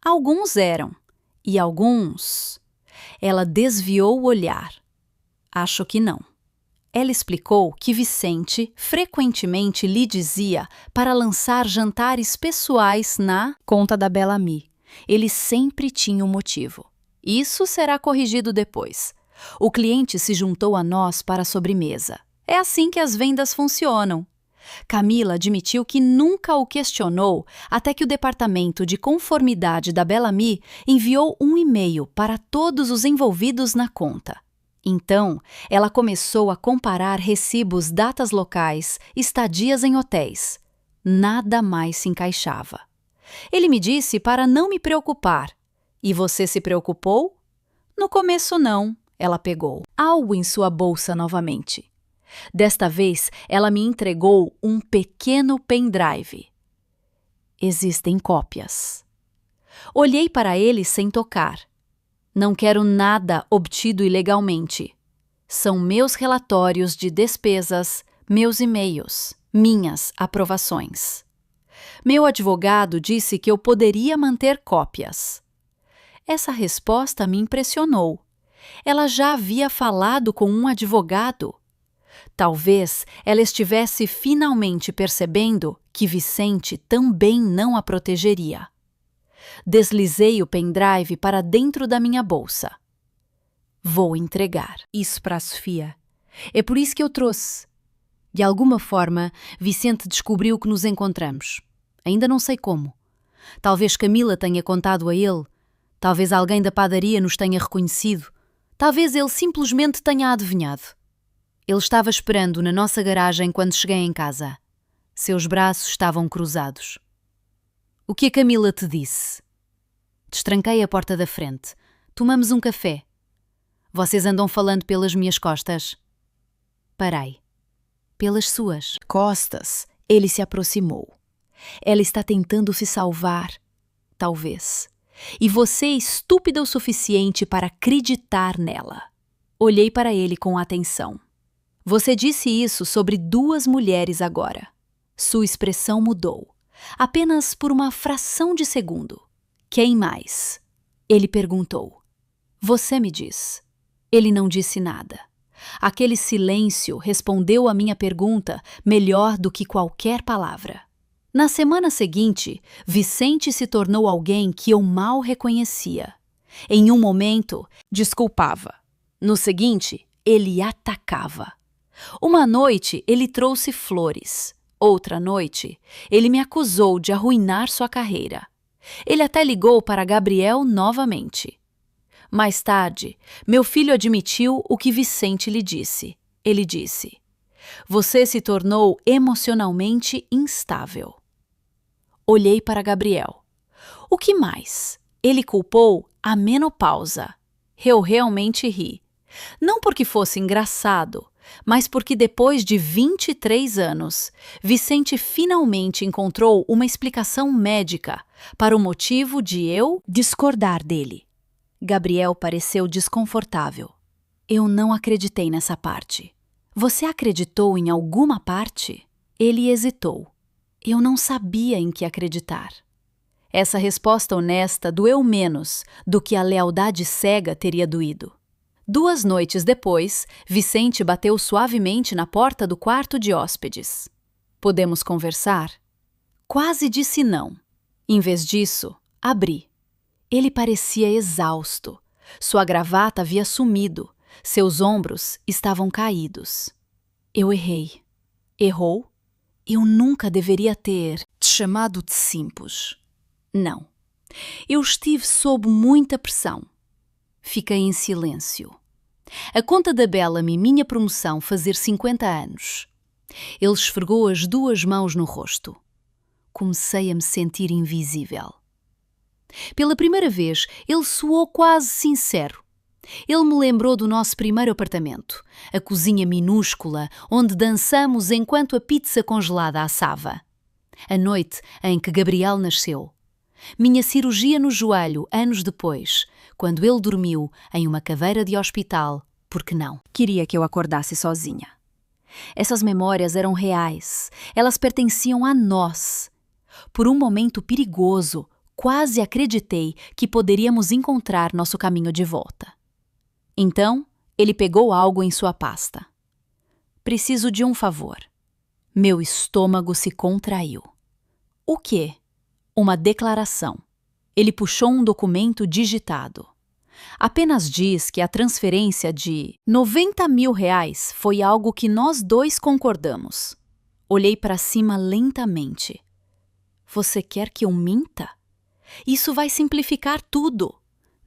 Alguns eram. E alguns... Ela desviou o olhar. Acho que não. Ela explicou que Vicente frequentemente lhe dizia para lançar jantares pessoais na conta da Bellamy. Ele sempre tinha um motivo. Isso será corrigido depois. O cliente se juntou a nós para a sobremesa. É assim que as vendas funcionam. Camila admitiu que nunca o questionou até que o departamento de conformidade da Bellamy enviou um e-mail para todos os envolvidos na conta. Então, ela começou a comparar recibos, datas locais, estadias em hotéis. Nada mais se encaixava. Ele me disse para não me preocupar. E você se preocupou? No começo não, ela pegou algo em sua bolsa novamente. Desta vez, ela me entregou um pequeno pendrive. Existem cópias. Olhei para ele sem tocar. Não quero nada obtido ilegalmente. São meus relatórios de despesas, meus e-mails. minhas aprovações. Meu advogado disse que eu poderia manter cópias. Essa resposta me impressionou. Ela já havia falado com um advogado. Talvez ela estivesse finalmente percebendo que Vicente também não a protegeria. Deslizei o pendrive para dentro da minha bolsa. Vou entregar isso para a Sofia. É por isso que eu trouxe. De alguma forma, Vicente descobriu que nos encontramos. Ainda não sei como. Talvez Camila tenha contado a ele. Talvez alguém da padaria nos tenha reconhecido. Talvez ele simplesmente tenha adivinhado. Ele estava esperando na nossa garagem quando cheguei em casa. Seus braços estavam cruzados. O que a Camila te disse? Destranquei a porta da frente. Tomamos um café. Vocês andam falando pelas minhas costas? Parei. Pelas suas costas, ele se aproximou. Ela está tentando se salvar, talvez. E você é estúpida o suficiente para acreditar nela. Olhei para ele com atenção. Você disse isso sobre 2 mulheres agora. Sua expressão mudou. Apenas por uma fração de segundo. Quem mais? Ele perguntou. Você me diz. Ele não disse nada. Aquele silêncio respondeu à minha pergunta melhor do que qualquer palavra. Na semana seguinte, Vicente se tornou alguém que eu mal reconhecia. Em um momento, desculpava. No seguinte, ele atacava. Uma noite, ele trouxe flores. Outra noite, ele me acusou de arruinar sua carreira. Ele até ligou para Gabriel novamente. Mais tarde, meu filho admitiu o que Vicente lhe disse. Ele disse: "Você se tornou emocionalmente instável." Olhei para Gabriel. O que mais? Ele culpou a menopausa. Eu realmente ri. Não porque fosse engraçado, mas porque depois de 23 anos, Vicente finalmente encontrou uma explicação médica para o motivo de eu discordar dele. Gabriel pareceu desconfortável. Eu não acreditei nessa parte. Você acreditou em alguma parte? Ele hesitou. Eu não sabia em que acreditar. Essa resposta honesta doeu menos do que a lealdade cega teria doído. 2 noites depois, Vicente bateu suavemente na porta do quarto de hóspedes. Podemos conversar? Quase disse não. Em vez disso, abri. Ele parecia exausto. Sua gravata havia sumido. Seus ombros estavam caídos. Eu errei. Errou? Eu nunca deveria ter te chamado de simples. Não. Eu estive sob muita pressão. Fiquei em silêncio. A conta da Bellamy, minha promoção, fazer 50 anos. Ele esfregou as 2 mãos no rosto. Comecei a me sentir invisível. Pela primeira vez, ele soou quase sincero. Ele me lembrou do nosso primeiro apartamento, a cozinha minúscula onde dançamos enquanto a pizza congelada assava. A noite em que Gabriel nasceu. Minha cirurgia no joelho anos depois, quando ele dormiu em uma cadeira de hospital, porque não queria que eu acordasse sozinha. Essas memórias eram reais, elas pertenciam a nós. Por um momento perigoso, quase acreditei que poderíamos encontrar nosso caminho de volta. Então, ele pegou algo em sua pasta. Preciso de um favor. Meu estômago se contraiu. O quê? Uma declaração. Ele puxou um documento digitado. Apenas diz que a transferência de R$90 mil foi algo que nós 2 concordamos. Olhei para cima lentamente. Você quer que eu minta? Isso vai simplificar tudo.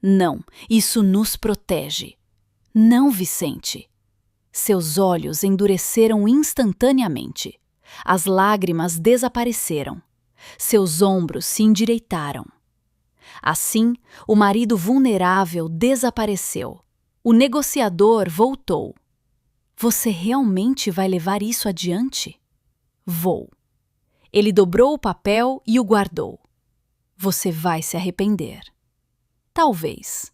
Não, isso nos protege. Não, Vicente. Seus olhos endureceram instantaneamente. As lágrimas desapareceram. Seus ombros se endireitaram. Assim, o marido vulnerável desapareceu. O negociador voltou. Você realmente vai levar isso adiante? Vou. Ele dobrou o papel e o guardou. Você vai se arrepender. Talvez.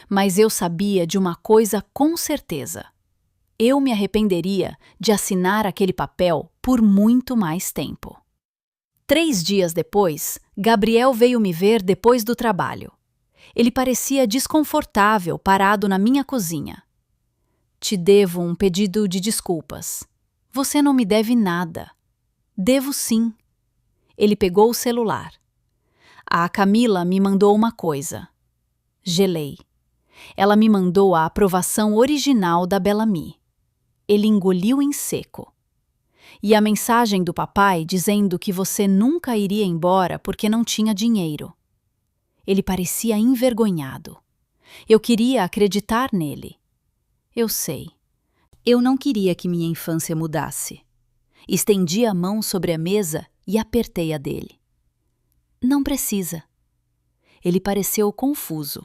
Mas eu sabia de uma coisa com certeza. eu me arrependeria de assinar aquele papel por muito mais tempo. 3 dias depois, Gabriel veio me ver depois do trabalho. Ele parecia desconfortável parado na minha cozinha. Te devo um pedido de desculpas. Você não me deve nada. Devo sim. Ele pegou o celular. A Camila me mandou uma coisa. Gelei. Ela me mandou a aprovação original da Bellamy. Ele engoliu em seco. E a mensagem do papai dizendo que você nunca iria embora porque não tinha dinheiro. Ele parecia envergonhado. Eu queria acreditar nele. Eu sei. Eu não queria que minha infância mudasse. Estendi a mão sobre a mesa e apertei a dele. Não precisa. Ele pareceu confuso.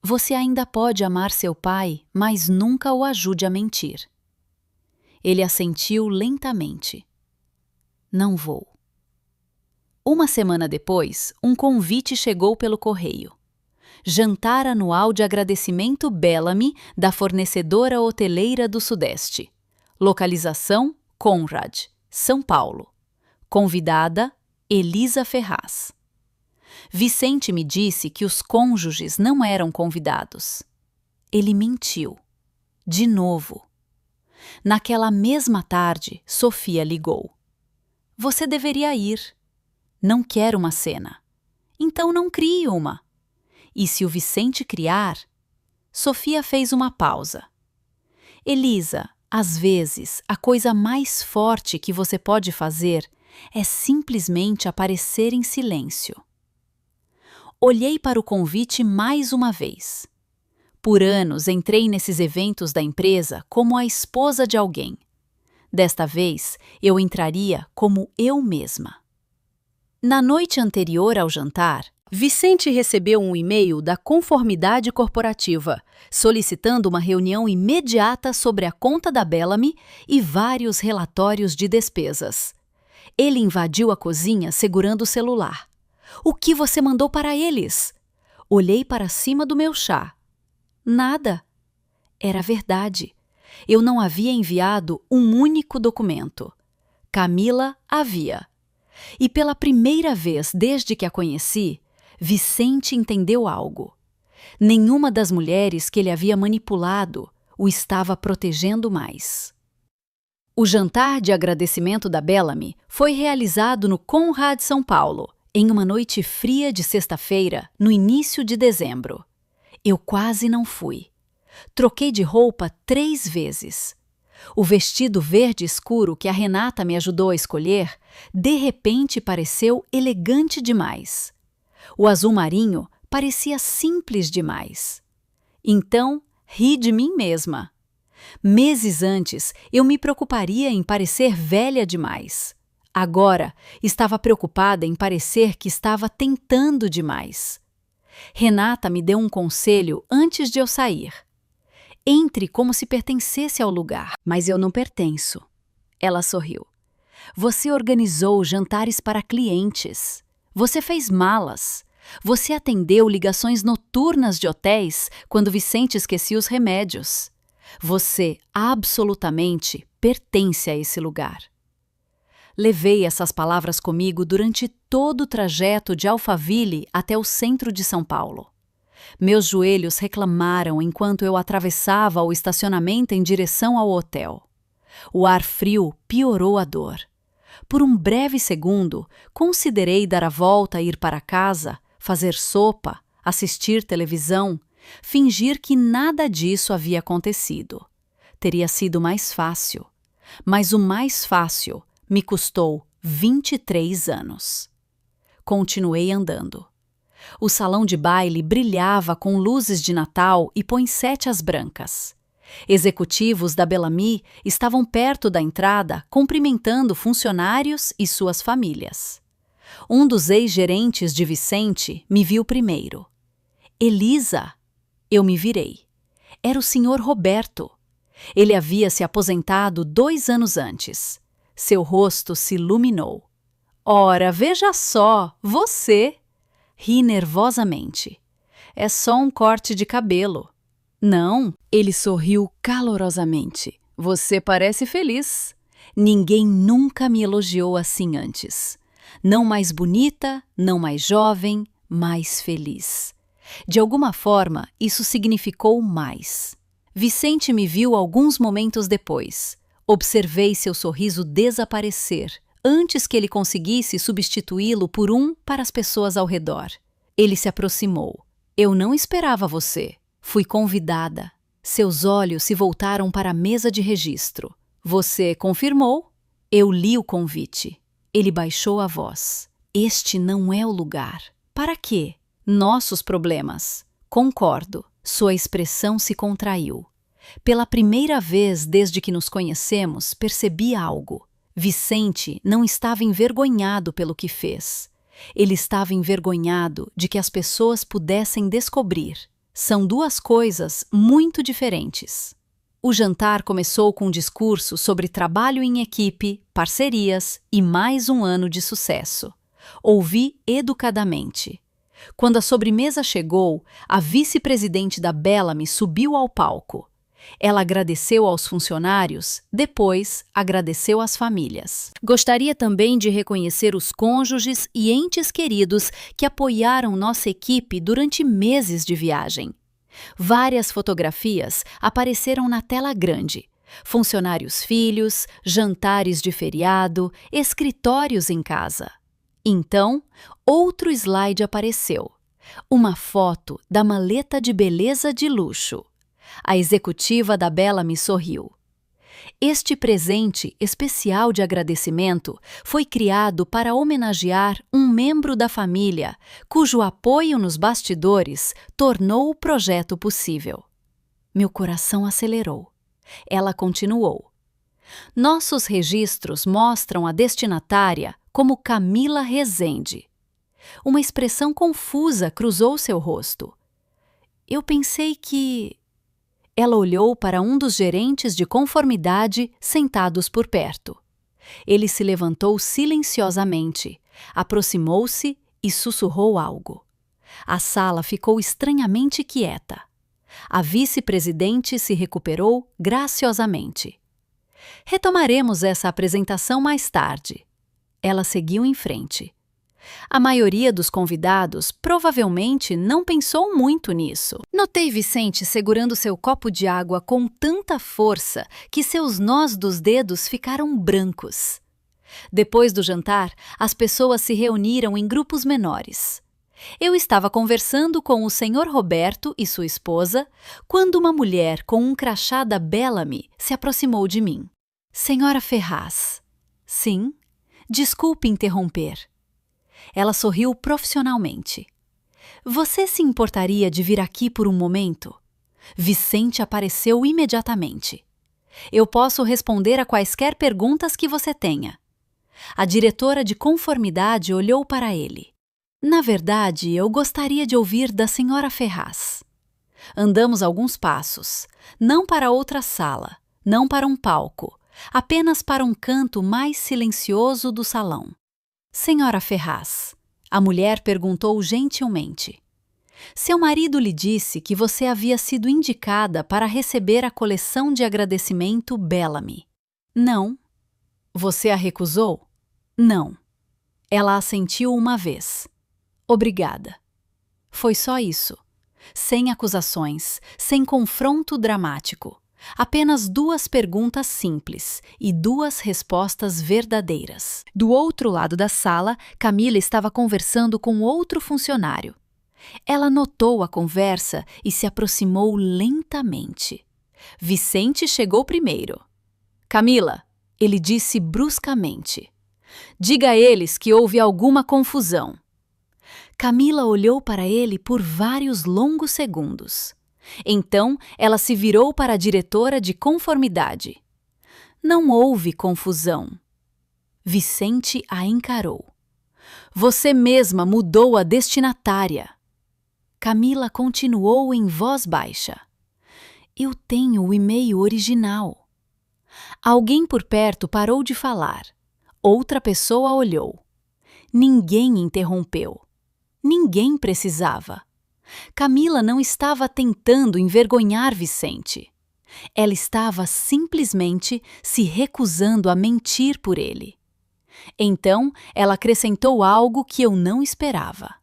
Você ainda pode amar seu pai, mas nunca o ajude a mentir. Ele assentiu lentamente. Não vou. Uma semana depois, um convite chegou pelo correio. Jantar anual de agradecimento Bellamy da fornecedora hoteleira do Sudeste. Localização: Conrad, São Paulo. Convidada: Elisa Ferraz. Vicente me disse que os cônjuges não eram convidados. Ele mentiu. De novo. Naquela mesma tarde, Sofia ligou. Você deveria ir. Não quero uma cena. Então não crie uma. E se o Vicente criar? Sofia fez uma pausa. Elisa, às vezes, a coisa mais forte que você pode fazer é simplesmente aparecer em silêncio. Olhei para o convite mais uma vez. Por anos entrei nesses eventos da empresa como a esposa de alguém. Desta vez, eu entraria como eu mesma. Na noite anterior ao jantar, Vicente recebeu um e-mail da Conformidade Corporativa, solicitando uma reunião imediata sobre a conta da Bellamy e vários relatórios de despesas. Ele invadiu a cozinha segurando o celular. O que você mandou para eles? Olhei para cima do meu chá. Nada. Era verdade. Eu não havia enviado um único documento. Camila havia. E pela primeira vez desde que a conheci, Vicente entendeu algo. Nenhuma das mulheres que ele havia manipulado o estava protegendo mais. O jantar de agradecimento da Bellamy foi realizado no Conrad São Paulo, em uma noite fria de sexta-feira, no início de dezembro. Eu quase não fui. Troquei de roupa 3 vezes. O vestido verde escuro que a Renata me ajudou a escolher, de repente pareceu elegante demais. O azul marinho parecia simples demais. Então, ri de mim mesma. Meses antes, eu me preocuparia em parecer velha demais. Agora, estava preocupada em parecer que estava tentando demais. Renata me deu um conselho antes de eu sair. Entre como se pertencesse ao lugar. Mas eu não pertenço. Ela sorriu. Você organizou jantares para clientes. Você fez malas. Você atendeu ligações noturnas de hotéis quando Vicente esquecia os remédios. Você absolutamente pertence a esse lugar. Levei essas palavras comigo durante todo o trajeto de Alphaville até o centro de São Paulo. Meus joelhos reclamaram enquanto eu atravessava o estacionamento em direção ao hotel. O ar frio piorou a dor. Por um breve segundo, considerei dar a volta e ir para casa, fazer sopa, assistir televisão, fingir que nada disso havia acontecido. Teria sido mais fácil. Mas o mais fácil me custou 23 anos. Continuei andando. O salão de baile brilhava com luzes de Natal e poinsettias brancas. Executivos da Bellamy estavam perto da entrada cumprimentando funcionários e suas famílias. Um dos ex-gerentes de Vicente me viu primeiro. Elisa! Eu me virei. Era o Sr. Roberto. Ele havia se aposentado 2 anos antes. Seu rosto se iluminou. Ora, veja só, você! Ri nervosamente. É só um corte de cabelo. Não, ele sorriu calorosamente. Você parece feliz. Ninguém nunca me elogiou assim antes. Não mais bonita, não mais jovem, mais feliz. De alguma forma, isso significou mais. Vicente me viu alguns momentos depois. Observei seu sorriso desaparecer, antes que ele conseguisse substituí-lo por um para as pessoas ao redor. Ele se aproximou. Eu não esperava você. Fui convidada. Seus olhos se voltaram para a mesa de registro. Você confirmou? Eu li o convite. Ele baixou a voz. Este não é o lugar. Para quê? Nossos problemas. Concordo. Sua expressão se contraiu. Pela primeira vez desde que nos conhecemos, percebi algo. Vicente não estava envergonhado pelo que fez. Ele estava envergonhado de que as pessoas pudessem descobrir. São duas coisas muito diferentes. O jantar começou com um discurso sobre trabalho em equipe, parcerias e mais um ano de sucesso. Ouvi educadamente. Quando a sobremesa chegou, a vice-presidente da Bellamy subiu ao palco. Ela agradeceu aos funcionários, depois agradeceu às famílias. Gostaria também de reconhecer os cônjuges e entes queridos que apoiaram nossa equipe durante meses de viagem. Várias fotografias apareceram na tela grande. Funcionários filhos, jantares de feriado, escritórios em casa. Então, outro slide apareceu. Uma foto da maleta de beleza de luxo. A executiva da Bellamy sorriu. Este presente especial de agradecimento foi criado para homenagear um membro da família, cujo apoio nos bastidores tornou o projeto possível. Meu coração acelerou. Ela continuou. Nossos registros mostram a destinatária como Camila Rezende. Uma expressão confusa cruzou seu rosto. Eu pensei que... Ela olhou para um dos gerentes de conformidade sentados por perto. Ele se levantou silenciosamente, aproximou-se e sussurrou algo. A sala ficou estranhamente quieta. A vice-presidente se recuperou graciosamente. Retomaremos essa apresentação mais tarde. Ela seguiu em frente. A maioria dos convidados provavelmente não pensou muito nisso. Notei Vicente segurando seu copo de água com tanta força que seus nós dos dedos ficaram brancos. Depois do jantar, as pessoas se reuniram em grupos menores. Eu estava conversando com o Sr. Roberto e sua esposa quando uma mulher com um crachá da Bellamy se aproximou de mim. Senhora Ferraz. Sim? Desculpe interromper. Ela sorriu profissionalmente. Você se importaria de vir aqui por um momento? Vicente apareceu imediatamente. Eu posso responder a quaisquer perguntas que você tenha. A diretora de conformidade olhou para ele. Na verdade, eu gostaria de ouvir da senhora Ferraz. Andamos alguns passos, não para outra sala, não para um palco, apenas para um canto mais silencioso do salão. Senhora Ferraz, a mulher perguntou gentilmente. Seu marido lhe disse que você havia sido indicada para receber a coleção de agradecimento Bellamy. Não. Você a recusou? Não. Ela assentiu uma vez. Obrigada. Foi só isso. Sem acusações, sem confronto dramático. Apenas duas perguntas simples e duas respostas verdadeiras. Do outro lado da sala, Camila estava conversando com outro funcionário. Ela notou a conversa e se aproximou lentamente. Vicente chegou primeiro. Camila, ele disse bruscamente. Diga a eles que houve alguma confusão. Camila olhou para ele por vários longos segundos. Então, ela se virou para a diretora de conformidade. Não houve confusão. Vicente a encarou. Você mesma mudou a destinatária. Camila continuou em voz baixa. Eu tenho o e-mail original. Alguém por perto parou de falar. Outra pessoa olhou. Ninguém interrompeu. Ninguém precisava. Camila não estava tentando envergonhar Vicente. Ela estava simplesmente se recusando a mentir por ele. Então, ela acrescentou algo que eu não esperava.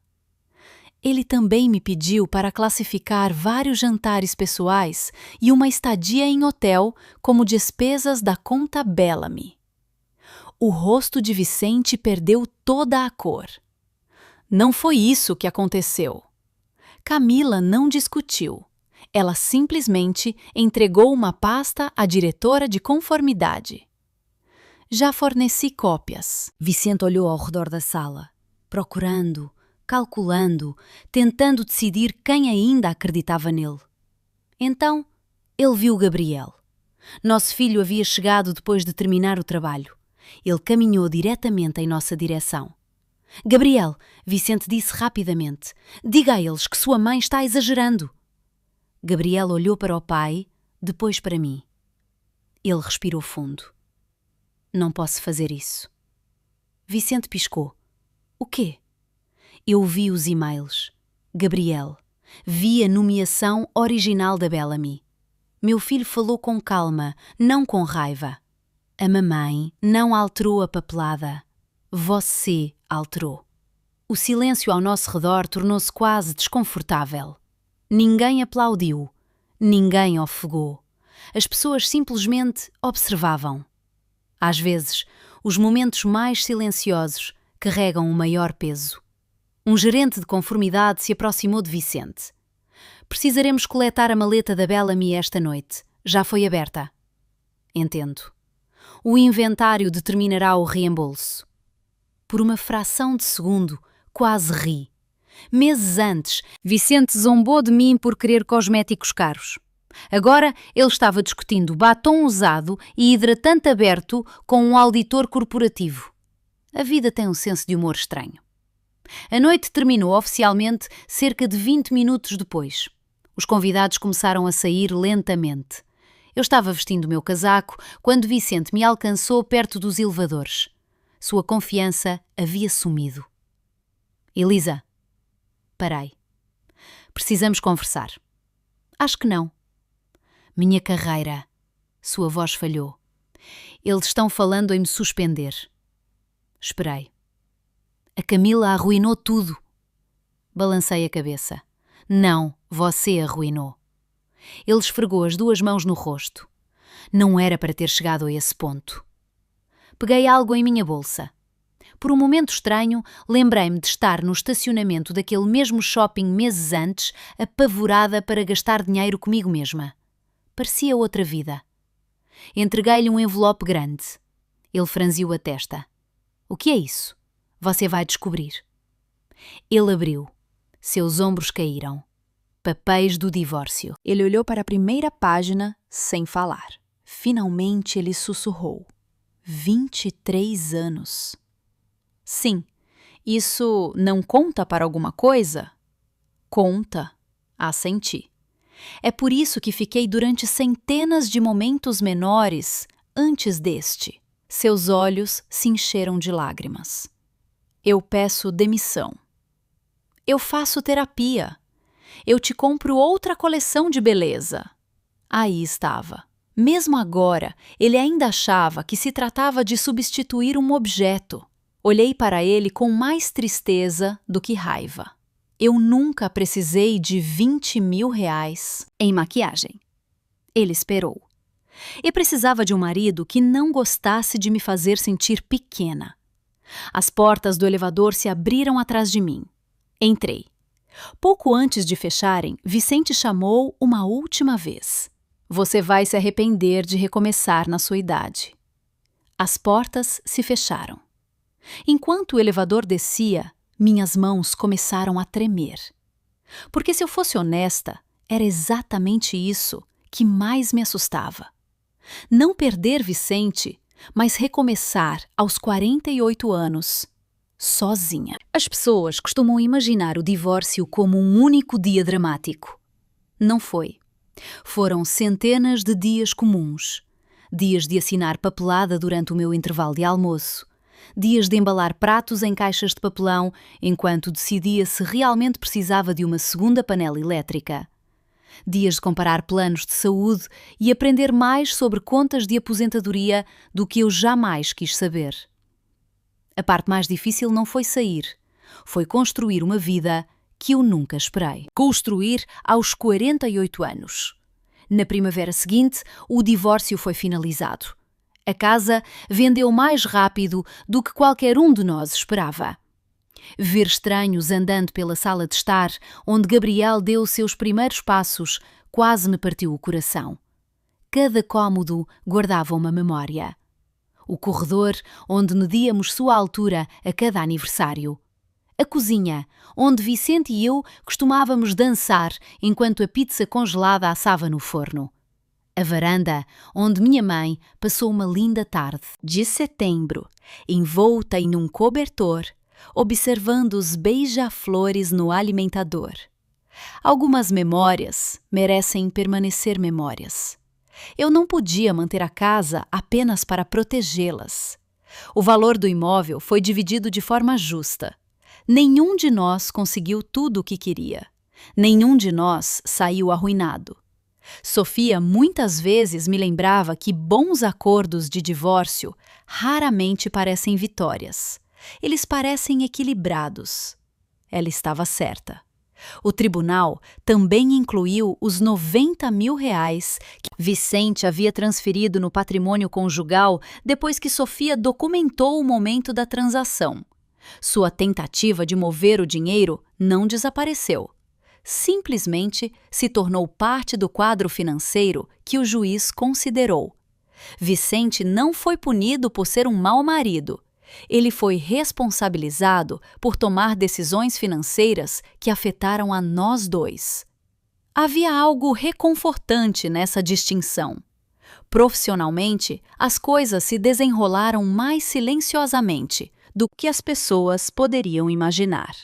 Ele também me pediu para classificar vários jantares pessoais e uma estadia em hotel como despesas da conta Bellamy. O rosto de Vicente perdeu toda a cor. Não foi isso que aconteceu. Camila não discutiu. Ela simplesmente entregou uma pasta à diretora de conformidade. Já forneci cópias. Vicente olhou ao redor da sala, procurando, calculando, tentando decidir quem ainda acreditava nele. Então, ele viu Gabriel. Nosso filho havia chegado depois de terminar o trabalho. Ele caminhou diretamente em nossa direção. Gabriel, Vicente disse rapidamente, diga a eles que sua mãe está exagerando. Gabriel olhou para o pai, depois para mim. Ele respirou fundo. Não posso fazer isso. Vicente piscou. O quê? Eu vi os e-mails. Gabriel, vi a nomeação original da Bellamy. Meu filho falou com calma, não com raiva. A mamãe não alterou a papelada. Você alterou. O silêncio ao nosso redor tornou-se quase desconfortável. Ninguém aplaudiu. Ninguém ofegou. As pessoas simplesmente observavam. Às vezes, os momentos mais silenciosos carregam o maior peso. Um gerente de conformidade se aproximou de Vicente. Precisaremos coletar a maleta da Bellamy esta noite. Já foi aberta. Entendo. O inventário determinará o reembolso. Por uma fração de segundo, quase ri. Meses antes, Vicente zombou de mim por querer cosméticos caros. Agora ele estava discutindo batom usado e hidratante aberto com um auditor corporativo. A vida tem um senso de humor estranho. A noite terminou oficialmente cerca de 20 minutos depois. Os convidados começaram a sair lentamente. Eu estava vestindo o meu casaco quando Vicente me alcançou perto dos elevadores. Sua confiança havia sumido. Elisa, parei. Precisamos conversar. Acho que não. Minha carreira. Sua voz falhou. Eles estão falando em me suspender. Esperei. A Camila arruinou tudo. Balancei a cabeça. Não, você arruinou. Ele esfregou as duas mãos no rosto. Não era para ter chegado a esse ponto. Peguei algo em minha bolsa. Por um momento estranho, lembrei-me de estar no estacionamento daquele mesmo shopping meses antes, apavorada para gastar dinheiro comigo mesma. Parecia outra vida. Entreguei-lhe um envelope grande. Ele franziu a testa. O que é isso? Você vai descobrir. Ele abriu. Seus ombros caíram. Papéis do divórcio. Ele olhou para a primeira página sem falar. Finalmente ele sussurrou. 23 anos. Sim. Isso não conta para alguma coisa? Conta. Assenti. É por isso que fiquei durante centenas de momentos menores antes deste. Seus olhos se encheram de lágrimas. Eu peço demissão. Eu faço terapia. Eu te compro outra coleção de beleza. Aí estava. Mesmo agora, ele ainda achava que se tratava de substituir um objeto. Olhei para ele com mais tristeza do que raiva. Eu nunca precisei de 20 mil reais em maquiagem. Ele esperou. Eu precisava de um marido que não gostasse de me fazer sentir pequena. As portas do elevador se abriram atrás de mim. Entrei. Pouco antes de fecharem, Vicente chamou uma última vez. Você vai se arrepender de recomeçar na sua idade. As portas se fecharam. Enquanto o elevador descia, minhas mãos começaram a tremer. Porque se eu fosse honesta, era exatamente isso que mais me assustava. Não perder Vicente, mas recomeçar aos 48 anos, sozinha. As pessoas costumam imaginar o divórcio como um único dia dramático. Não foi. Foram centenas de dias comuns. Dias de assinar papelada durante o meu intervalo de almoço. dias de embalar pratos em caixas de papelão enquanto decidia se realmente precisava de uma segunda panela elétrica. Dias de comparar planos de saúde e aprender mais sobre contas de aposentadoria do que eu jamais quis saber. A parte mais difícil não foi sair, foi construir uma vida que eu nunca esperei. Construir aos 48 anos. Na primavera seguinte, o divórcio foi finalizado. A casa vendeu mais rápido do que qualquer um de nós esperava. Ver estranhos andando pela sala de estar, onde Gabriel deu os seus primeiros passos, quase me partiu o coração. Cada cômodo guardava uma memória. O corredor, onde medíamos sua altura a cada aniversário. A cozinha, onde Vicente e eu costumávamos dançar enquanto a pizza congelada assava no forno. A varanda, onde minha mãe passou uma linda tarde de setembro, envolta em um cobertor, observando os beija-flores no alimentador. Algumas memórias merecem permanecer memórias. Eu não podia manter a casa apenas para protegê-las. O valor do imóvel foi dividido de forma justa. Nenhum de nós conseguiu tudo o que queria. Nenhum de nós saiu arruinado. Sofia muitas vezes me lembrava que bons acordos de divórcio raramente parecem vitórias. Eles parecem equilibrados. Ela estava certa. O tribunal também incluiu os R$90 mil que Vicente havia transferido no patrimônio conjugal depois que Sofia documentou o momento da transação. Sua tentativa de mover o dinheiro não desapareceu. Simplesmente se tornou parte do quadro financeiro que o juiz considerou. Vicente não foi punido por ser um mau marido. Ele foi responsabilizado por tomar decisões financeiras que afetaram a nós dois. Havia algo reconfortante nessa distinção. Profissionalmente, as coisas se desenrolaram mais silenciosamente do que as pessoas poderiam imaginar.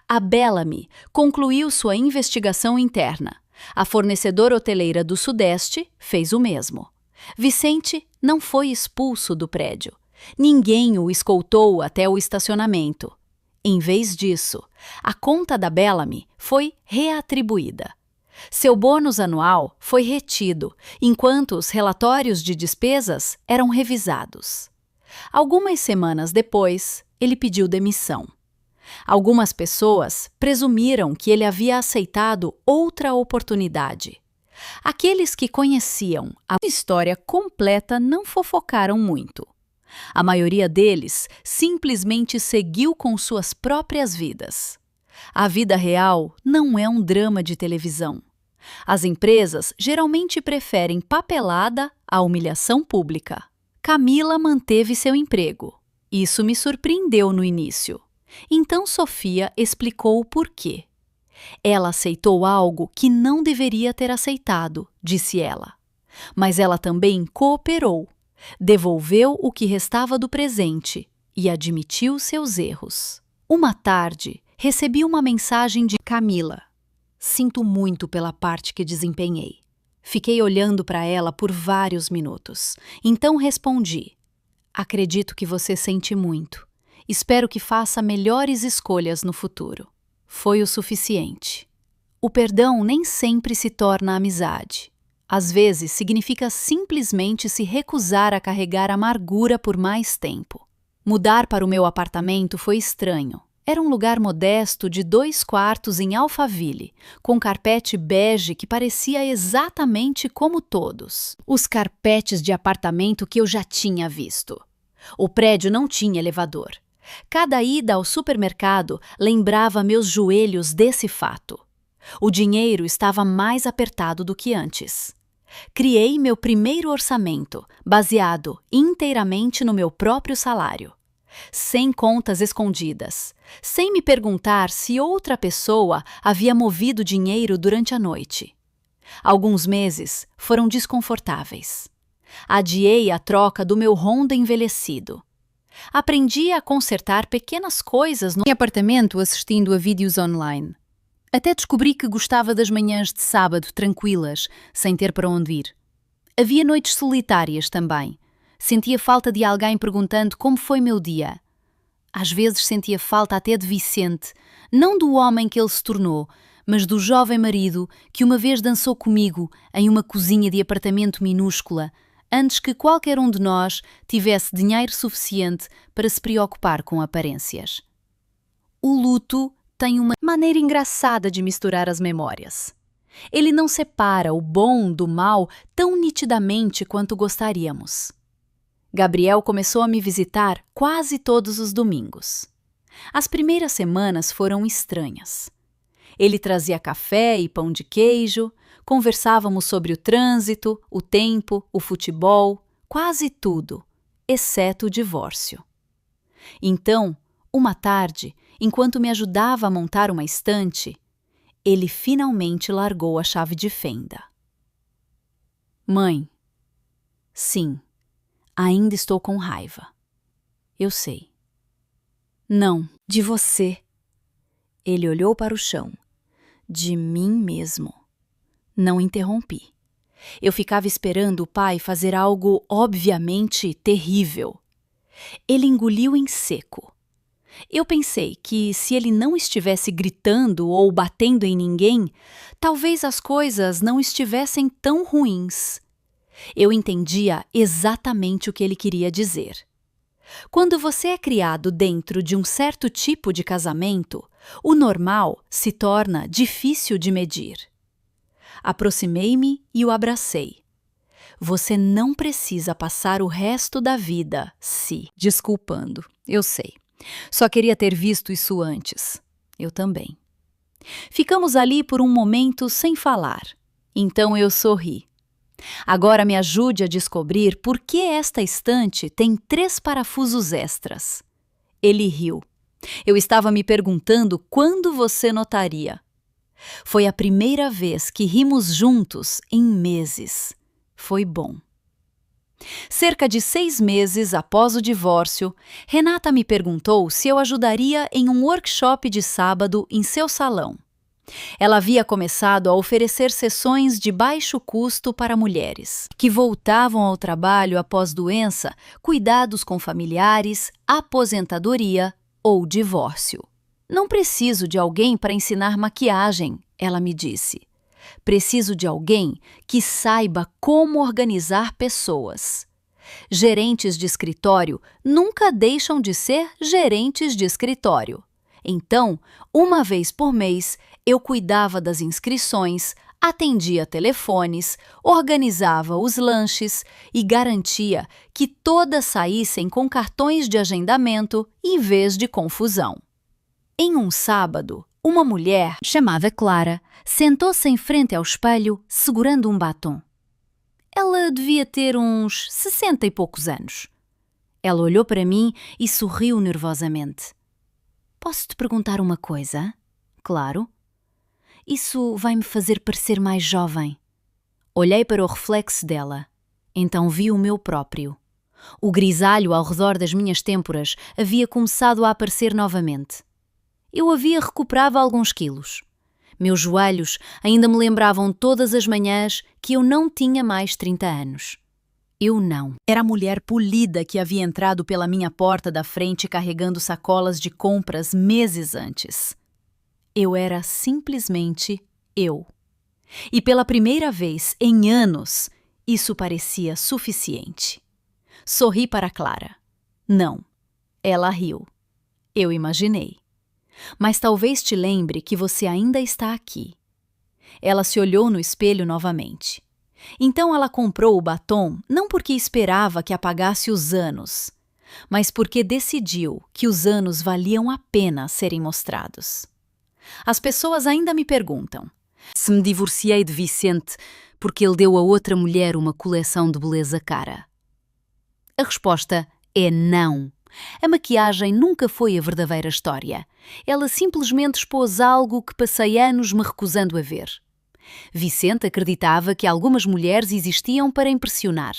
A Bellamy concluiu sua investigação interna. A fornecedora hoteleira do Sudeste fez o mesmo. Vicente não foi expulso do prédio. Ninguém o escoltou até o estacionamento. Em vez disso, a conta da Bellamy foi reatribuída. Seu bônus anual foi retido, enquanto os relatórios de despesas eram revisados. Algumas semanas depois, ele pediu demissão. Algumas pessoas presumiram que ele havia aceitado outra oportunidade. Aqueles que conheciam a história completa não fofocaram muito. A maioria deles simplesmente seguiu com suas próprias vidas. A vida real não é um drama de televisão. As empresas geralmente preferem papelada à humilhação pública. Camila manteve seu emprego. Isso me surpreendeu no início. Então Sofia explicou o porquê. Ela aceitou algo que não deveria ter aceitado, disse ela. Mas ela também cooperou. Devolveu o que restava do presente e admitiu seus erros. Uma tarde, recebi uma mensagem de Camila. Sinto muito pela parte que desempenhei. Fiquei olhando para ela por vários minutos. Então respondi: acredito que você sente muito. Espero que faça melhores escolhas no futuro. Foi o suficiente. O perdão nem sempre se torna amizade. Às vezes, significa simplesmente se recusar a carregar amargura por mais tempo. Mudar para o meu apartamento foi estranho. Era um lugar modesto de 2 quartos em Alphaville, com carpete bege que parecia exatamente como todos os carpetes de apartamento que eu já tinha visto. O prédio não tinha elevador. Cada ida ao supermercado lembrava meus joelhos desse fato. O dinheiro estava mais apertado do que antes. Criei meu primeiro orçamento, baseado inteiramente no meu próprio salário. Sem contas escondidas, sem me perguntar se outra pessoa havia movido dinheiro durante a noite. Alguns meses foram desconfortáveis. Adiei a troca do meu Honda envelhecido. Aprendi a consertar pequenas coisas no apartamento assistindo a vídeos online. Até descobri que gostava das manhãs de sábado tranquilas, sem ter para onde ir. Havia noites solitárias também. Sentia falta de alguém perguntando como foi meu dia. Às vezes sentia falta até de Vicente, não do homem que ele se tornou, mas do jovem marido que uma vez dançou comigo em uma cozinha de apartamento minúscula, antes que qualquer um de nós tivesse dinheiro suficiente para se preocupar com aparências. O luto tem uma maneira engraçada de misturar as memórias. Ele não separa o bom do mal tão nitidamente quanto gostaríamos. Gabriel começou a me visitar quase todos os domingos. As primeiras semanas foram estranhas. Ele trazia café e pão de queijo, conversávamos sobre o trânsito, o tempo, o futebol, quase tudo, exceto o divórcio. Então, uma tarde, enquanto me ajudava a montar uma estante, ele finalmente largou a chave de fenda. Mãe, sim, ainda estou com raiva. Eu sei. Não, de você. Ele olhou para o chão. De mim mesmo. Não interrompi. Eu ficava esperando o pai fazer algo obviamente terrível. Ele engoliu em seco. Eu pensei que, se ele não estivesse gritando ou batendo em ninguém, talvez as coisas não estivessem tão ruins. Eu entendia exatamente o que ele queria dizer. Quando você é criado dentro de um certo tipo de casamento, o normal se torna difícil de medir. Aproximei-me e o abracei. Você não precisa passar o resto da vida se desculpando, eu sei. Só queria ter visto isso antes. Eu também. Ficamos ali por um momento sem falar. Então eu sorri. Agora me ajude a descobrir por que esta estante tem 3 parafusos extras. Ele riu. Eu estava me perguntando quando você notaria. Foi a primeira vez que rimos juntos em meses. Foi bom. Cerca de 6 meses após o divórcio, Renata me perguntou se eu ajudaria em um workshop de sábado em seu salão. Ela havia começado a oferecer sessões de baixo custo para mulheres que voltavam ao trabalho após doença, cuidados com familiares, aposentadoria ou divórcio. Não preciso de alguém para ensinar maquiagem, ela me disse. Preciso de alguém que saiba como organizar pessoas. Gerentes de escritório nunca deixam de ser gerentes de escritório. Então, uma vez por mês, eu cuidava das inscrições, atendia telefones, organizava os lanches e garantia que todas saíssem com cartões de agendamento em vez de confusão. Em um sábado, uma mulher, chamada Clara, sentou-se em frente ao espelho, segurando um batom. Ela devia ter uns 60 e poucos anos. Ela olhou para mim e sorriu nervosamente. Posso te perguntar uma coisa? Claro. Isso vai me fazer parecer mais jovem. Olhei para o reflexo dela. Então vi o meu próprio. O grisalho ao redor das minhas têmporas havia começado a aparecer novamente. Eu havia recuperado alguns quilos. Meus joelhos ainda me lembravam todas as manhãs que eu não tinha mais 30 anos. Eu não. Era a mulher polida que havia entrado pela minha porta da frente carregando sacolas de compras meses antes. Eu era simplesmente eu. E pela primeira vez em anos, isso parecia suficiente. Sorri para Clara. Não. Ela riu. Eu imaginei. Mas talvez te lembre que você ainda está aqui. Ela se olhou no espelho novamente. Então ela comprou o batom não porque esperava que apagasse os anos, mas porque decidiu que os anos valiam a pena serem mostrados. As pessoas ainda me perguntam se me divorciei de Vicente porque ele deu a outra mulher uma coleção de beleza cara. A resposta é não. A maquiagem nunca foi a verdadeira história. Ela simplesmente expôs algo que passei anos me recusando a ver. Vicente acreditava que algumas mulheres existiam para impressionar.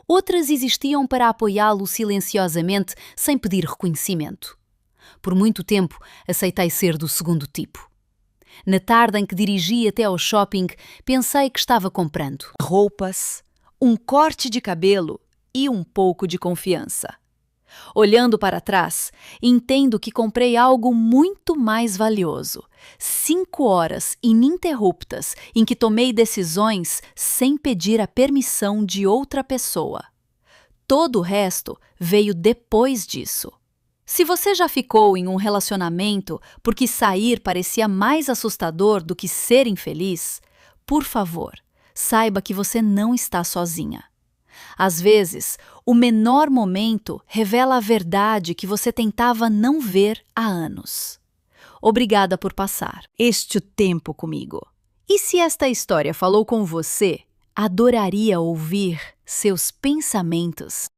Outras existiam para apoiá-lo silenciosamente, sem pedir reconhecimento. Por muito tempo, aceitei ser do segundo tipo. Na tarde em que dirigi até ao shopping, pensei que estava comprando roupas, um corte de cabelo e um pouco de confiança. Olhando para trás, entendo que comprei algo muito mais valioso. 5 horas ininterruptas em que tomei decisões sem pedir a permissão de outra pessoa. Todo o resto veio depois disso. Se você já ficou em um relacionamento porque sair parecia mais assustador do que ser infeliz, por favor, saiba que você não está sozinha. Às vezes, o menor momento revela a verdade que você tentava não ver há anos. Obrigada por passar este tempo comigo. E se esta história falou com você, adoraria ouvir seus pensamentos.